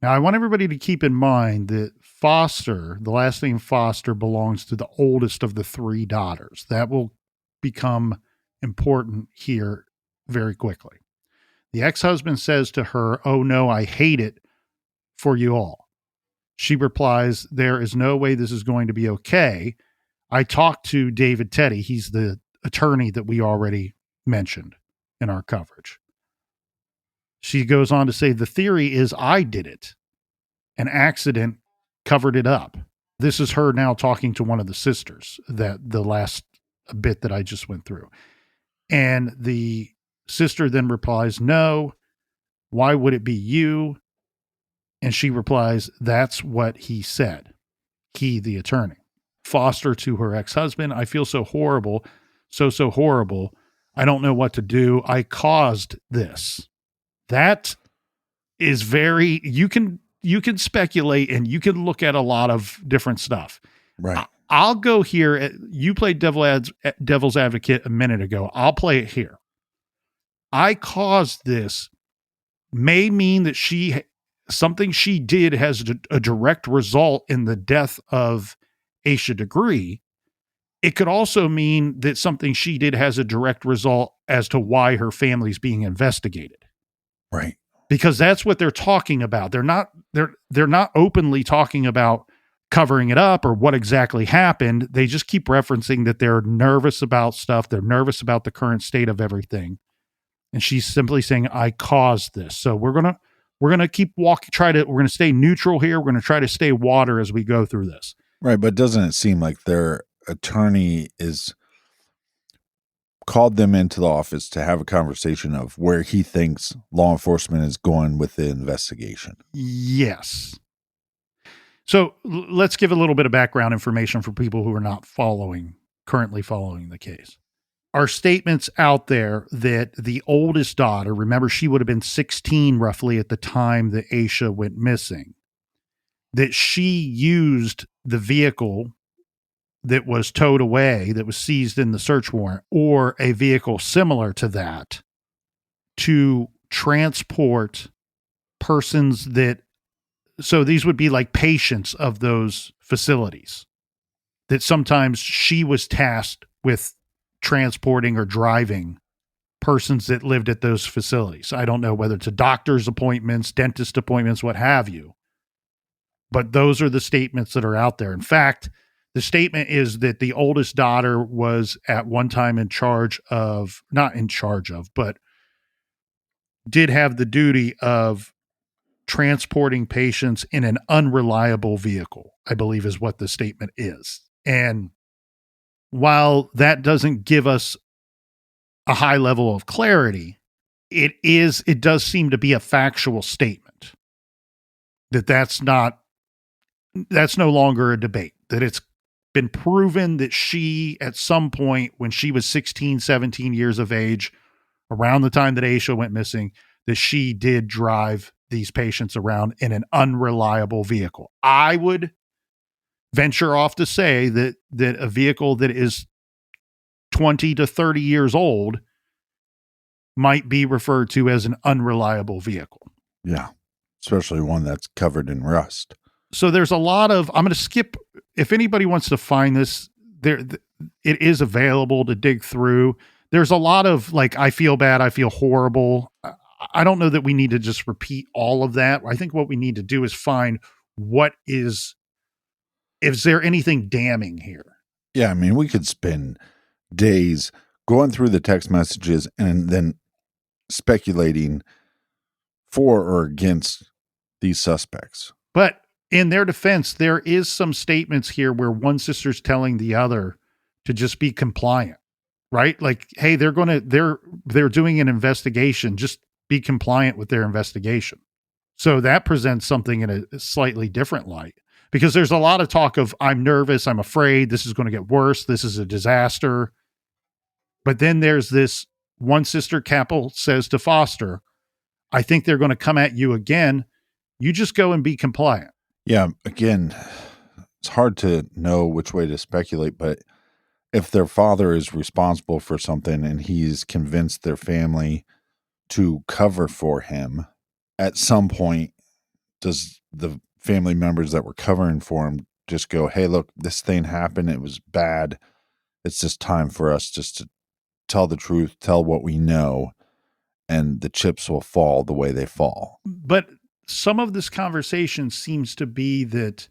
Now, I want everybody to keep in mind that Foster, the last name Foster, belongs to the oldest of the 3 daughters. That will become important here very quickly. The ex-husband says to her, oh no, I hate it for you all. She replies, there is no way this is going to be okay. I talked to David Teddy. He's the attorney that we already mentioned in our coverage. She goes on to say, the theory is I did it. An accident covered it up. This is her now talking to one of the sisters, that the last bit that I just went through. And the sister then replies, no, why would it be you? And she replies, that's what he said. He, the attorney. Foster to her ex-husband, I feel so horrible, so horrible. I don't know what to do. I caused this. That is very, you can speculate and you can look at a lot of different stuff. Right. I'll go here. You played devil's advocate a minute ago. I'll play it here. I caused this may mean that something she did has a direct result in the death of Asha Degree. It could also mean that something she did has a direct result as to why her family's being investigated. Right. Because that's what they're talking about. They're not openly talking about covering it up or what exactly happened. They just keep referencing that they're nervous about stuff. They're nervous about the current state of everything. And she's simply saying, I caused this. So we're going to keep we're going to stay neutral here. We're going to try to stay water as we go through this. Right. But doesn't it seem like their attorney is called them into the office to have a conversation of where he thinks law enforcement is going with the investigation? Yes. So let's give a little bit of background information for people who are not currently following the case. Are statements out there that the oldest daughter, remember she would have been 16 roughly at the time that Asha went missing, that she used the vehicle that was towed away, that was seized in the search warrant, or a vehicle similar to that to transport persons so these would be like patients of those facilities, that sometimes she was tasked with transporting or driving persons that lived at those facilities. I don't know whether it's a doctor's appointments, dentist appointments, what have you. But those are the statements that are out there. In fact, the statement is that the oldest daughter was at one time not in charge of, but did have the duty of transporting patients in an unreliable vehicle, I believe is what the statement is. And while that doesn't give us a high level of clarity, it does seem to be a factual statement that's no longer a debate, that it's been proven that she, at some point when she was 16, 17 years of age, around the time that Asha went missing, that she did drive these patients around in an unreliable vehicle. I would venture off to say that a vehicle that is 20 to 30 years old might be referred to as an unreliable vehicle. Yeah. Especially one that's covered in rust. So there's a lot of, I'm going to skip, if anybody wants to find this, it is available to dig through. There's a lot of like, I feel bad, I feel horrible. I don't know that we need to just repeat all of that. I think what we need to do is find is there anything damning here? Yeah. I mean, we could spend days going through the text messages and then speculating for or against these suspects. But in their defense, there is some statements here where one sister's telling the other to just be compliant, right? Like, hey, they're doing an investigation. Just be compliant with their investigation. So that presents something in a slightly different light, because there's a lot of talk of, I'm nervous, I'm afraid, this is going to get worse, this is a disaster. But then there's this one sister, Capel, says to Foster, I think they're going to come at you again. You just go and be compliant. Yeah. Again, it's hard to know which way to speculate, but if their father is responsible for something and he's convinced their family to cover for him, at some point, does the family members that were covering for him just go, hey, look, this thing happened. It was bad. It's just time for us just to tell the truth, tell what we know, and the chips will fall the way they fall. But some of this conversation seems to be that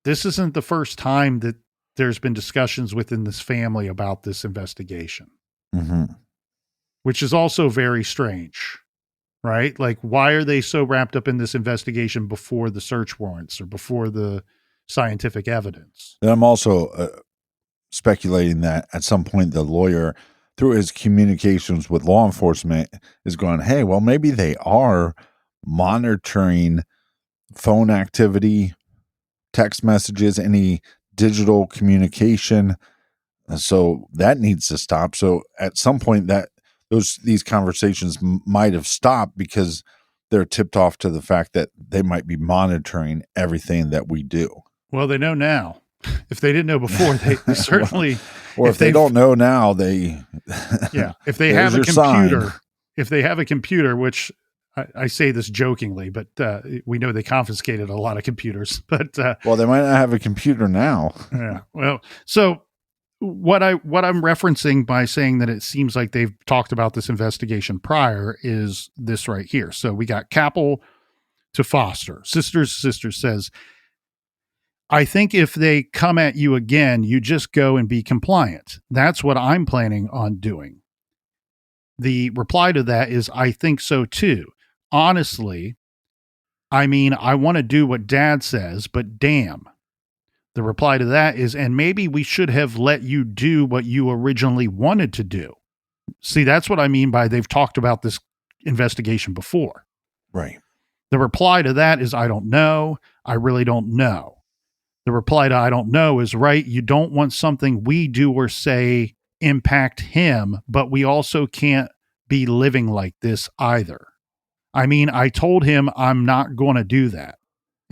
this isn't the first time that there's been discussions within this family about this investigation, which is also very strange, right? Like, why are they so wrapped up in this investigation before the search warrants or before the scientific evidence? And I'm also speculating that at some point the lawyer, through his communications with law enforcement, is going, hey, well, maybe they are monitoring phone activity, text messages, any digital communication. So that needs to stop. So at some point these conversations might have stopped because they're tipped off to the fact that they might be monitoring everything that we do. Well, they know now. If they didn't know before, they certainly. Or if they don't know now, they. Yeah. If they have a computer, which I say this jokingly, but we know they confiscated a lot of computers. But well, they might not have a computer now. Yeah. Well, so what I'm referencing by saying that it seems like they've talked about this investigation prior is this right here. So we got Capel to Foster. Sister says, I think if they come at you again, you just go and be compliant. That's what I'm planning on doing. The reply to that is, I think so too. Honestly, I mean, I want to do what Dad says, but damn. The reply to that is, and maybe we should have let you do what you originally wanted to do. See, that's what I mean by they've talked about this investigation before. Right. The reply to that is, I don't know. I really don't know. The reply to I don't know is, right, you don't want something we do or say impact him, but we also can't be living like this either. I mean, I told him I'm not going to do that.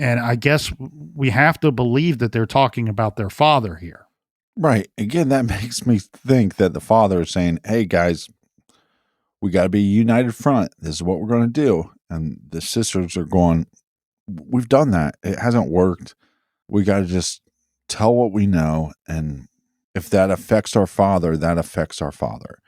And I guess we have to believe that they're talking about their father here. Right. Again, that makes me think that the father is saying, hey, guys, we got to be a united front. This is what we're going to do. And the sisters are going, we've done that. It hasn't worked. We got to just tell what we know. And if that affects our father, that affects our father.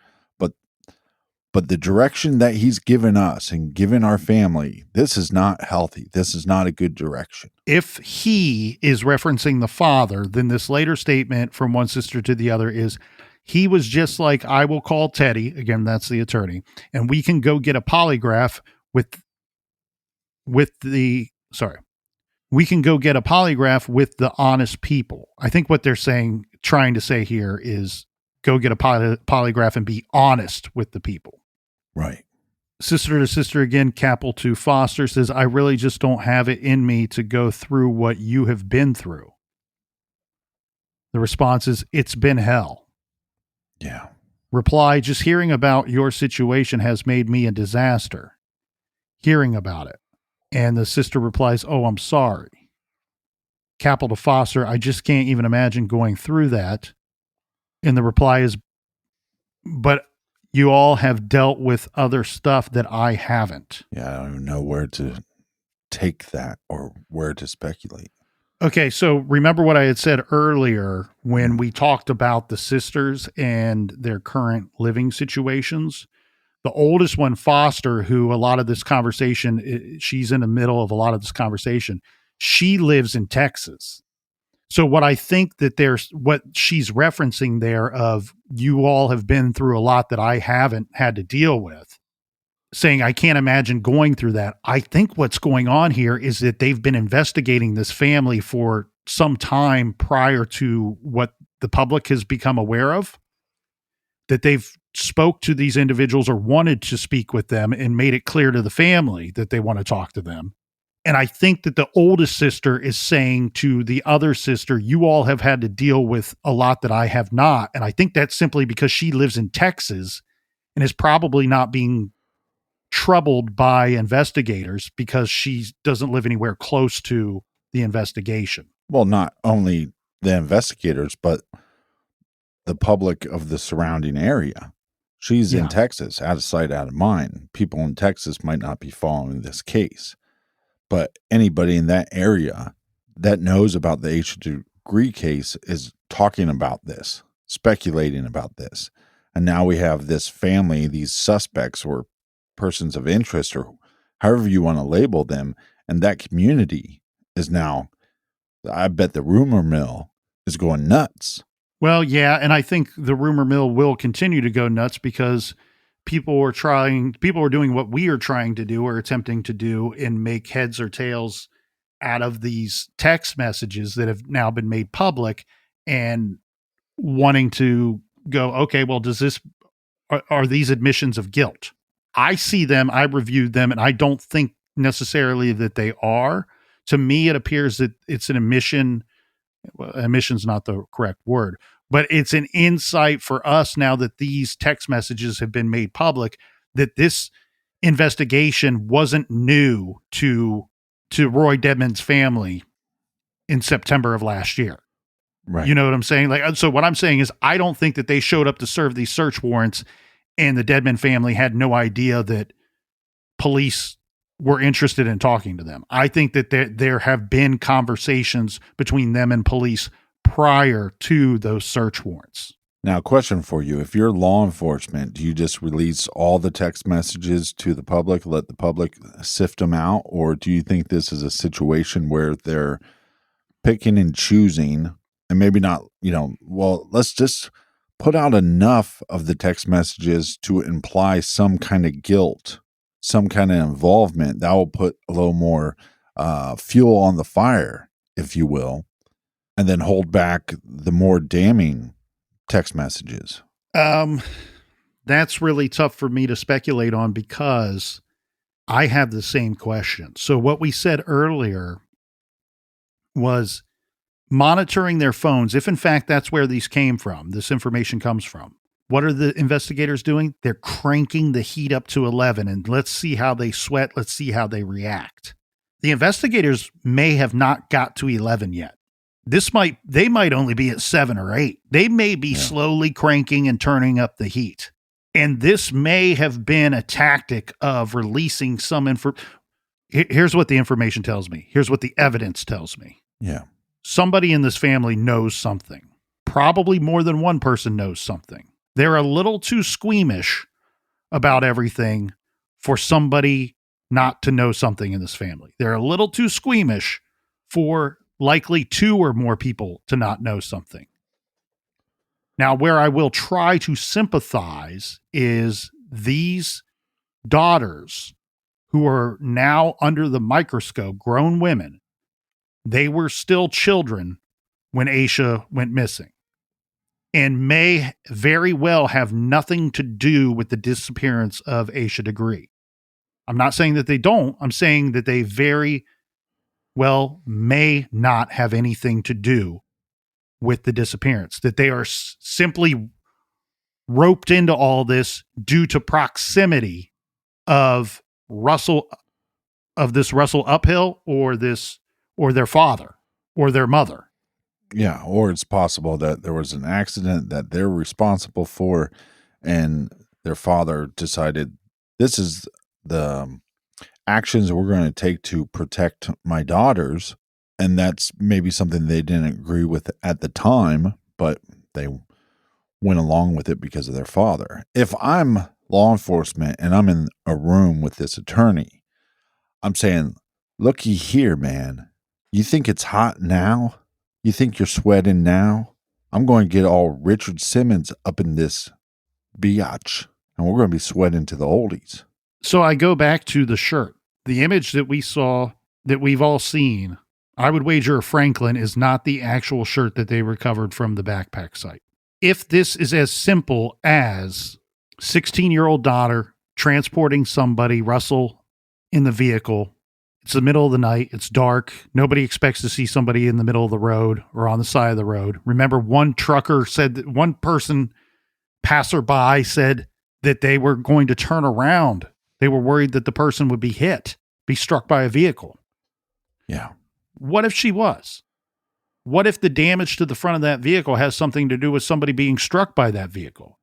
But the direction that he's given us and given our family, this is not healthy. This is not a good direction. If he is referencing the father, then this later statement from one sister to the other is, he was just like, I will call Teddy, again, that's the attorney, and we can go get a polygraph we can go get a polygraph with the honest people. I think what they're trying to say here is go get a polygraph and be honest with the people. Right. Sister to sister again, Capel to Foster says, I really just don't have it in me to go through what you have been through. The response is, it's been hell. Yeah. Reply, just hearing about your situation has made me a disaster. Hearing about it. And the sister replies, oh, I'm sorry. Capel to Foster, I just can't even imagine going through that. And the reply is, but you all have dealt with other stuff that I haven't. Yeah, I don't even know where to take that or where to speculate. Okay, so remember what I had said earlier when we talked about the sisters and their current living situations? The oldest one, Foster, who a lot of this conversation, she's in the middle of a lot of this conversation. She lives in Texas. So what I think that what she's referencing there of you all have been through a lot that I haven't had to deal with, saying I can't imagine going through that. I think what's going on here is that they've been investigating this family for some time prior to what the public has become aware of, that they've spoke to these individuals or wanted to speak with them and made it clear to the family that they want to talk to them. And I think that the oldest sister is saying to the other sister, you all have had to deal with a lot that I have not. And I think that's simply because she lives in Texas and is probably not being troubled by investigators because she doesn't live anywhere close to the investigation. Well, not only the investigators, but the public of the surrounding area. She's in Texas, out of sight, out of mind. People in Texas might not be following this case. But anybody in that area that knows about the Asha Degree case is talking about this, speculating about this. And now we have this family, these suspects or persons of interest, or however you want to label them. And that community is now, I bet the rumor mill is going nuts. Well, yeah. And I think the rumor mill will continue to go nuts because people are doing what we are trying to do or attempting to do and make heads or tails out of these text messages that have now been made public and wanting to go, okay, well, are these admissions of guilt? I see them, I reviewed them, and I don't think necessarily that they are. To me, it appears that it's an admission. Well, admission's not the correct word. But it's an insight for us now that these text messages have been made public, that this investigation wasn't new to Roy Dedman's family in September of last year. Right. You know what I'm saying? Like, so what I'm saying is I don't think that they showed up to serve these search warrants and the Dedman family had no idea that police were interested in talking to them. I think that there have been conversations between them and police prior to those search warrants. Now, question for you. If you're law enforcement, do you just release all the text messages to the public, let the public sift them out? Or do you think this is a situation where they're picking and choosing and maybe not, well, let's just put out enough of the text messages to imply some kind of guilt, some kind of involvement that will put a little more fuel on the fire, if you will, and then hold back the more damning text messages? That's really tough for me to speculate on because I have the same question. So what we said earlier was monitoring their phones. If in fact that's where these came from, this information comes from, what are the investigators doing? They're cranking the heat up to 11 and let's see how they sweat. Let's see how they react. The investigators may have not got to 11 yet. They might only be at 7 or 8. They may be slowly cranking and turning up the heat. And this may have been a tactic of releasing some info. Here's what the information tells me. Here's what the evidence tells me. Yeah. Somebody in this family knows something. Probably more than one person knows something. They're a little too squeamish about everything for somebody not to know something in this family. They're a little too squeamish for likely 2 or more people to not know something. Now, where I will try to sympathize is these daughters who are now under the microscope, grown women. They were still children when Asha went missing and may very well have nothing to do with the disappearance of Asha Degree. I'm not saying that they don't. I'm saying that they very well may not have anything to do with the disappearance, that they are simply roped into all this due to proximity of Russell Uphill or their father or their mother. Yeah, or it's possible that there was an accident that they're responsible for and their father decided this is the actions we're going to take to protect my daughters, and that's maybe something they didn't agree with at the time, but they went along with it because of their father. If I'm law enforcement and I'm in a room with this attorney, I'm saying, looky here, man. You think it's hot now? You think you're sweating now? I'm going to get all Richard Simmons up in this biatch, and we're going to be sweating to the oldies. So I go back to the shirt. The image that we saw, that we've all seen, I would wager a Franklin is not the actual shirt that they recovered from the backpack site. If this is as simple as 16-year-old daughter transporting somebody, Russell, in the vehicle, it's the middle of the night, it's dark, nobody expects to see somebody in the middle of the road or on the side of the road. Remember, one trucker said that one person, passerby, said that they were going to turn around. They were worried that the person would be struck by a vehicle. Yeah. What if she was? What if the damage to the front of that vehicle has something to do with somebody being struck by that vehicle?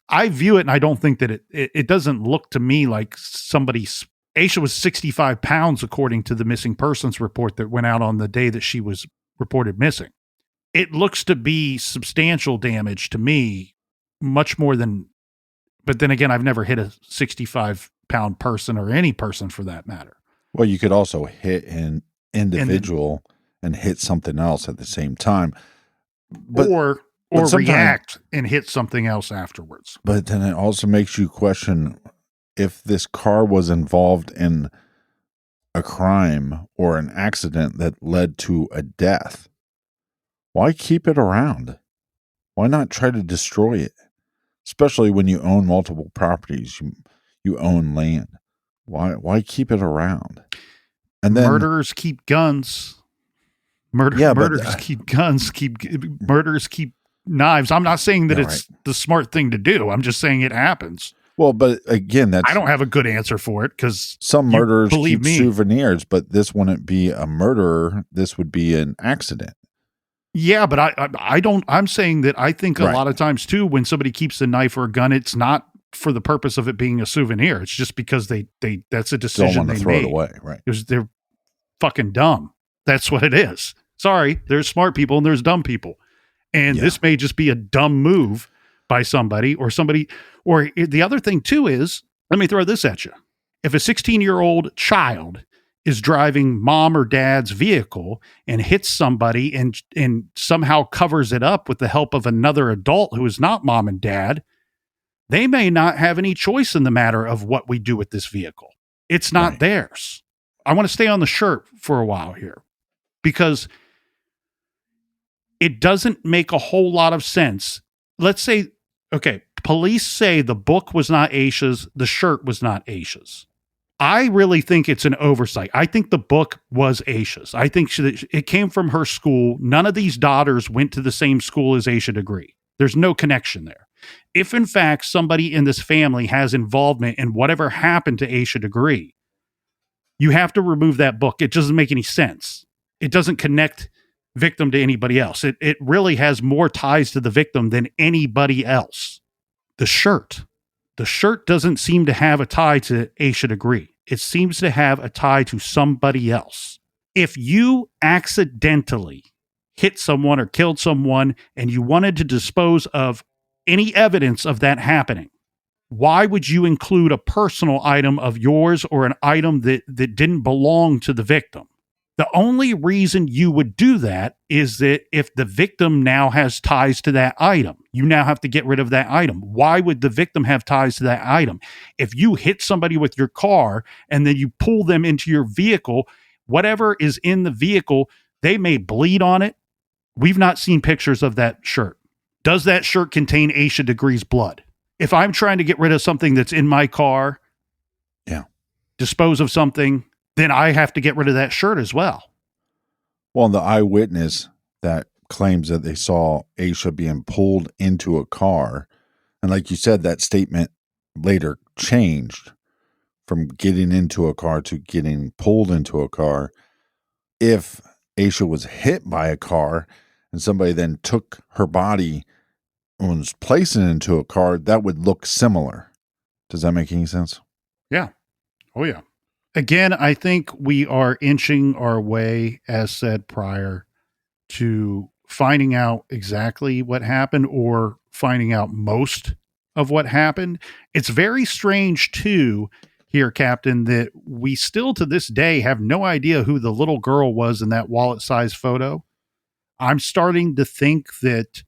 I view it, and I don't think that it doesn't look to me like somebody's. Asha was 65 pounds, according to the missing persons report that went out on the day that she was reported missing. It looks to be substantial damage to me, much more than, but then again, I've never hit a 65-pound person or any person for that matter. Well, you could also hit an individual and hit something else at the same time. Or react and hit something else afterwards. But then it also makes you question if this car was involved in a crime or an accident that led to a death. Why keep it around? Why not try to destroy it? Especially when you own multiple properties, you own land. Why keep it around? And then murderers keep guns. Murderers keep guns. Murderers keep knives. I'm not saying that Yeah, it's the smart thing to do. I'm just saying it happens. Well, but again, I don't have a good answer for it because some murderers believe keep me. souvenirs, but this wouldn't be a murder. This would be an accident. Yeah, but I don't. I'm saying that I think a Right. lot of times too, when somebody keeps a knife or a gun, it's not for the purpose of it being a souvenir. It's just because they that's a Don't decision want to they throw made. it away, right? Because they're fucking dumb. That's what it is. Sorry, there's smart people and there's dumb people. And this may just be a dumb move by somebody. Or the other thing too is, let me throw this at you. If a 16-year-old child is driving mom or dad's vehicle and hits somebody and somehow covers it up with the help of another adult who is not mom and dad, they may not have any choice in the matter of what we do with this vehicle. It's not theirs. I want to stay on the shirt for a while here because it doesn't make a whole lot of sense. Let's say, okay, police say the book was not Asha's, the shirt was not Asha's. I really think it's an oversight. I think the book was Asha's. I think it came from her school. None of these daughters went to the same school as Asha Degree. There's no connection there. If in fact somebody in this family has involvement in whatever happened to Asha Degree, you have to remove that book. It doesn't make any sense. It doesn't connect victim to anybody else. It really has more ties to the victim than anybody else. The shirt doesn't seem to have a tie to Asha Degree. It seems to have a tie to somebody else. If you accidentally hit someone or killed someone and you wanted to dispose of any evidence of that happening, why would you include a personal item of yours or an item that didn't belong to the victim? The only reason you would do that is that if the victim now has ties to that item, you now have to get rid of that item. Why would the victim have ties to that item? If you hit somebody with your car and then you pull them into your vehicle, whatever is in the vehicle, they may bleed on it. We've not seen pictures of that shirt. Does that shirt contain Asha Degree's blood? If I'm trying to get rid of something that's in my car, dispose of something, then I have to get rid of that shirt as well. Well, the eyewitness that claims that they saw Asha being pulled into a car, and like you said, that statement later changed from getting into a car to getting pulled into a car. If Asha was hit by a car and somebody then took her body and was placing it into a car, that would look similar. Does that make any sense? Yeah. Oh, yeah. Again, I think we are inching our way, as said prior, to finding out exactly what happened or finding out most of what happened. It's very strange, too, here, Captain, that we still to this day have no idea who the little girl was in that wallet-sized photo. I'm starting to think that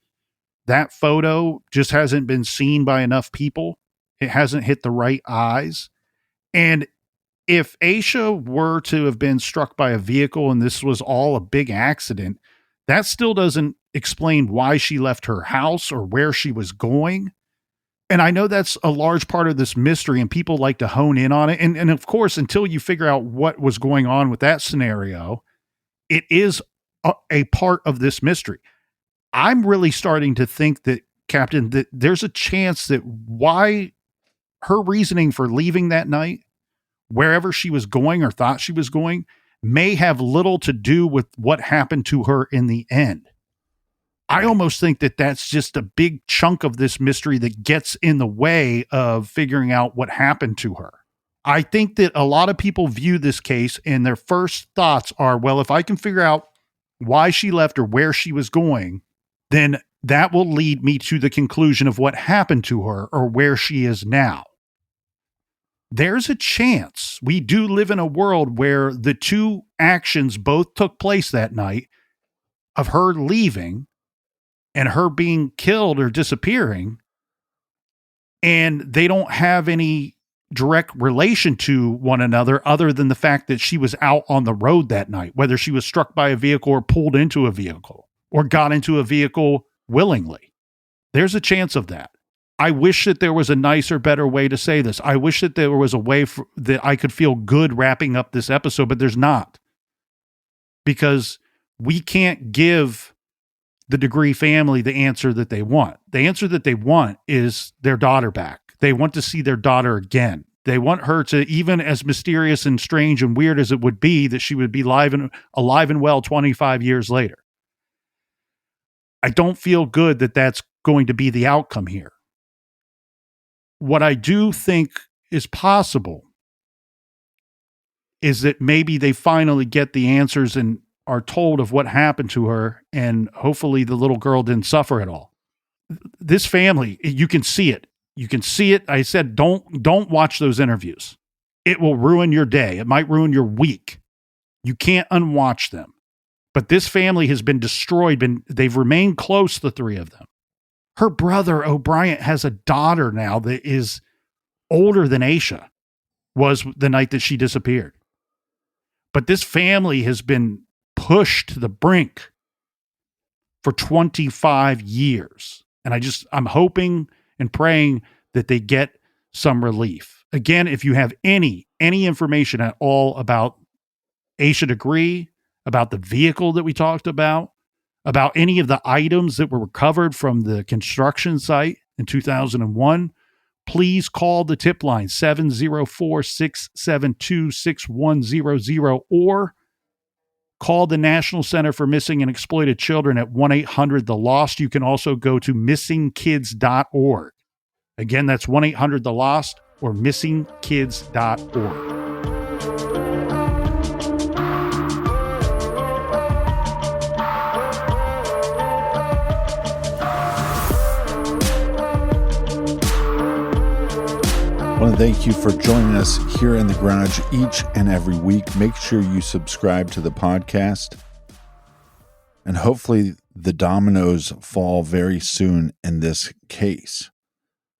that photo just hasn't been seen by enough people. It hasn't hit the right eyes. And if Asha were to have been struck by a vehicle and this was all a big accident, that still doesn't explain why she left her house or where she was going. And I know that's a large part of this mystery and people like to hone in on it. And of course, until you figure out what was going on with that scenario, it is a part of this mystery. I'm really starting to think that, Captain, that there's a chance that why her reasoning for leaving that night, wherever she was going or thought she was going, may have little to do with what happened to her in the end. I almost think that that's just a big chunk of this mystery that gets in the way of figuring out what happened to her. I think that a lot of people view this case and their first thoughts are, well, if I can figure out why she left or where she was going, then that will lead me to the conclusion of what happened to her or where she is now. There's a chance we do live in a world where the two actions both took place that night of her leaving and her being killed or disappearing, and they don't have any direct relation to one another other than the fact that she was out on the road that night, whether she was struck by a vehicle or pulled into a vehicle or got into a vehicle willingly. There's a chance of that. I wish that there was a nicer, better way to say this. I wish that there was a way that I could feel good wrapping up this episode, but there's not. Because we can't give the Degree family the answer that they want. The answer that they want is their daughter back. They want to see their daughter again. They want her to, even as mysterious and strange and weird as it would be, that she would be alive and well 25 years later. I don't feel good that that's going to be the outcome here. What I do think is possible is that maybe they finally get the answers and are told of what happened to her, and hopefully the little girl didn't suffer at all. This family, you can see it. You can see it. I said, don't watch those interviews. It will ruin your day. It might ruin your week. You can't unwatch them. But this family has been destroyed. They've remained close, the three of them. Her brother, O'Brien, has a daughter now that is older than Asha was the night that she disappeared. But this family has been pushed to the brink for 25 years. And I'm hoping and praying that they get some relief. Again, if you have any information at all about Asha Degree, about the vehicle that we talked about any of the items that were recovered from the construction site in 2001, please call the tip line 704-672-6100 or call the National Center for Missing and Exploited Children at 1-800-THE-LOST. You can also go to missingkids.org. Again, that's 1-800-THE-LOST or missingkids.org. I want to thank you for joining us here in the garage each and every week. Make sure you subscribe to the podcast. And hopefully the dominoes fall very soon in this case.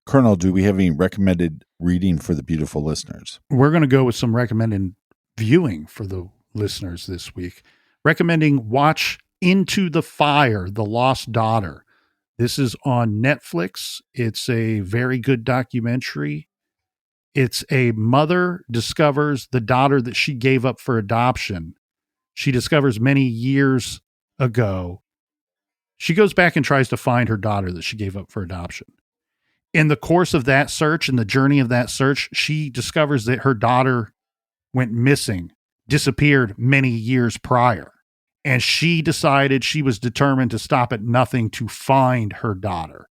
Colonel, do we have any recommended reading for the beautiful listeners? We're going to go with some recommended viewing for the listeners this week. Recommending watch Into the Fire, The Lost Daughter. This is on Netflix. It's a very good documentary. It's a mother discovers the daughter that she gave up for adoption. She discovers many years ago. She goes back and tries to find her daughter that she gave up for adoption. In the course of that search and the journey of that search, she discovers that her daughter went missing, disappeared many years prior. And she decided she was determined to stop at nothing to find her daughter.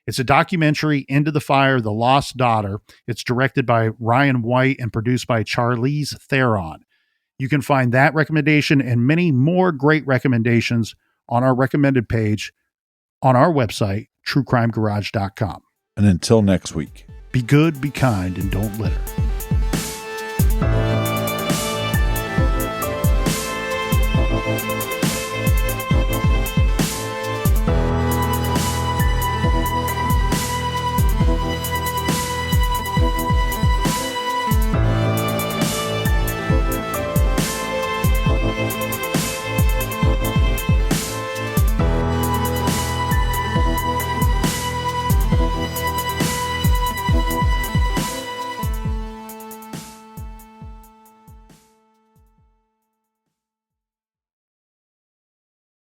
It's a documentary, Into the Fire, The Lost Daughter. It's directed by Ryan White and produced by Charlize Theron. You can find that recommendation and many more great recommendations on our recommended page on our website, truecrimegarage.com. And until next week, be good, be kind, and don't litter.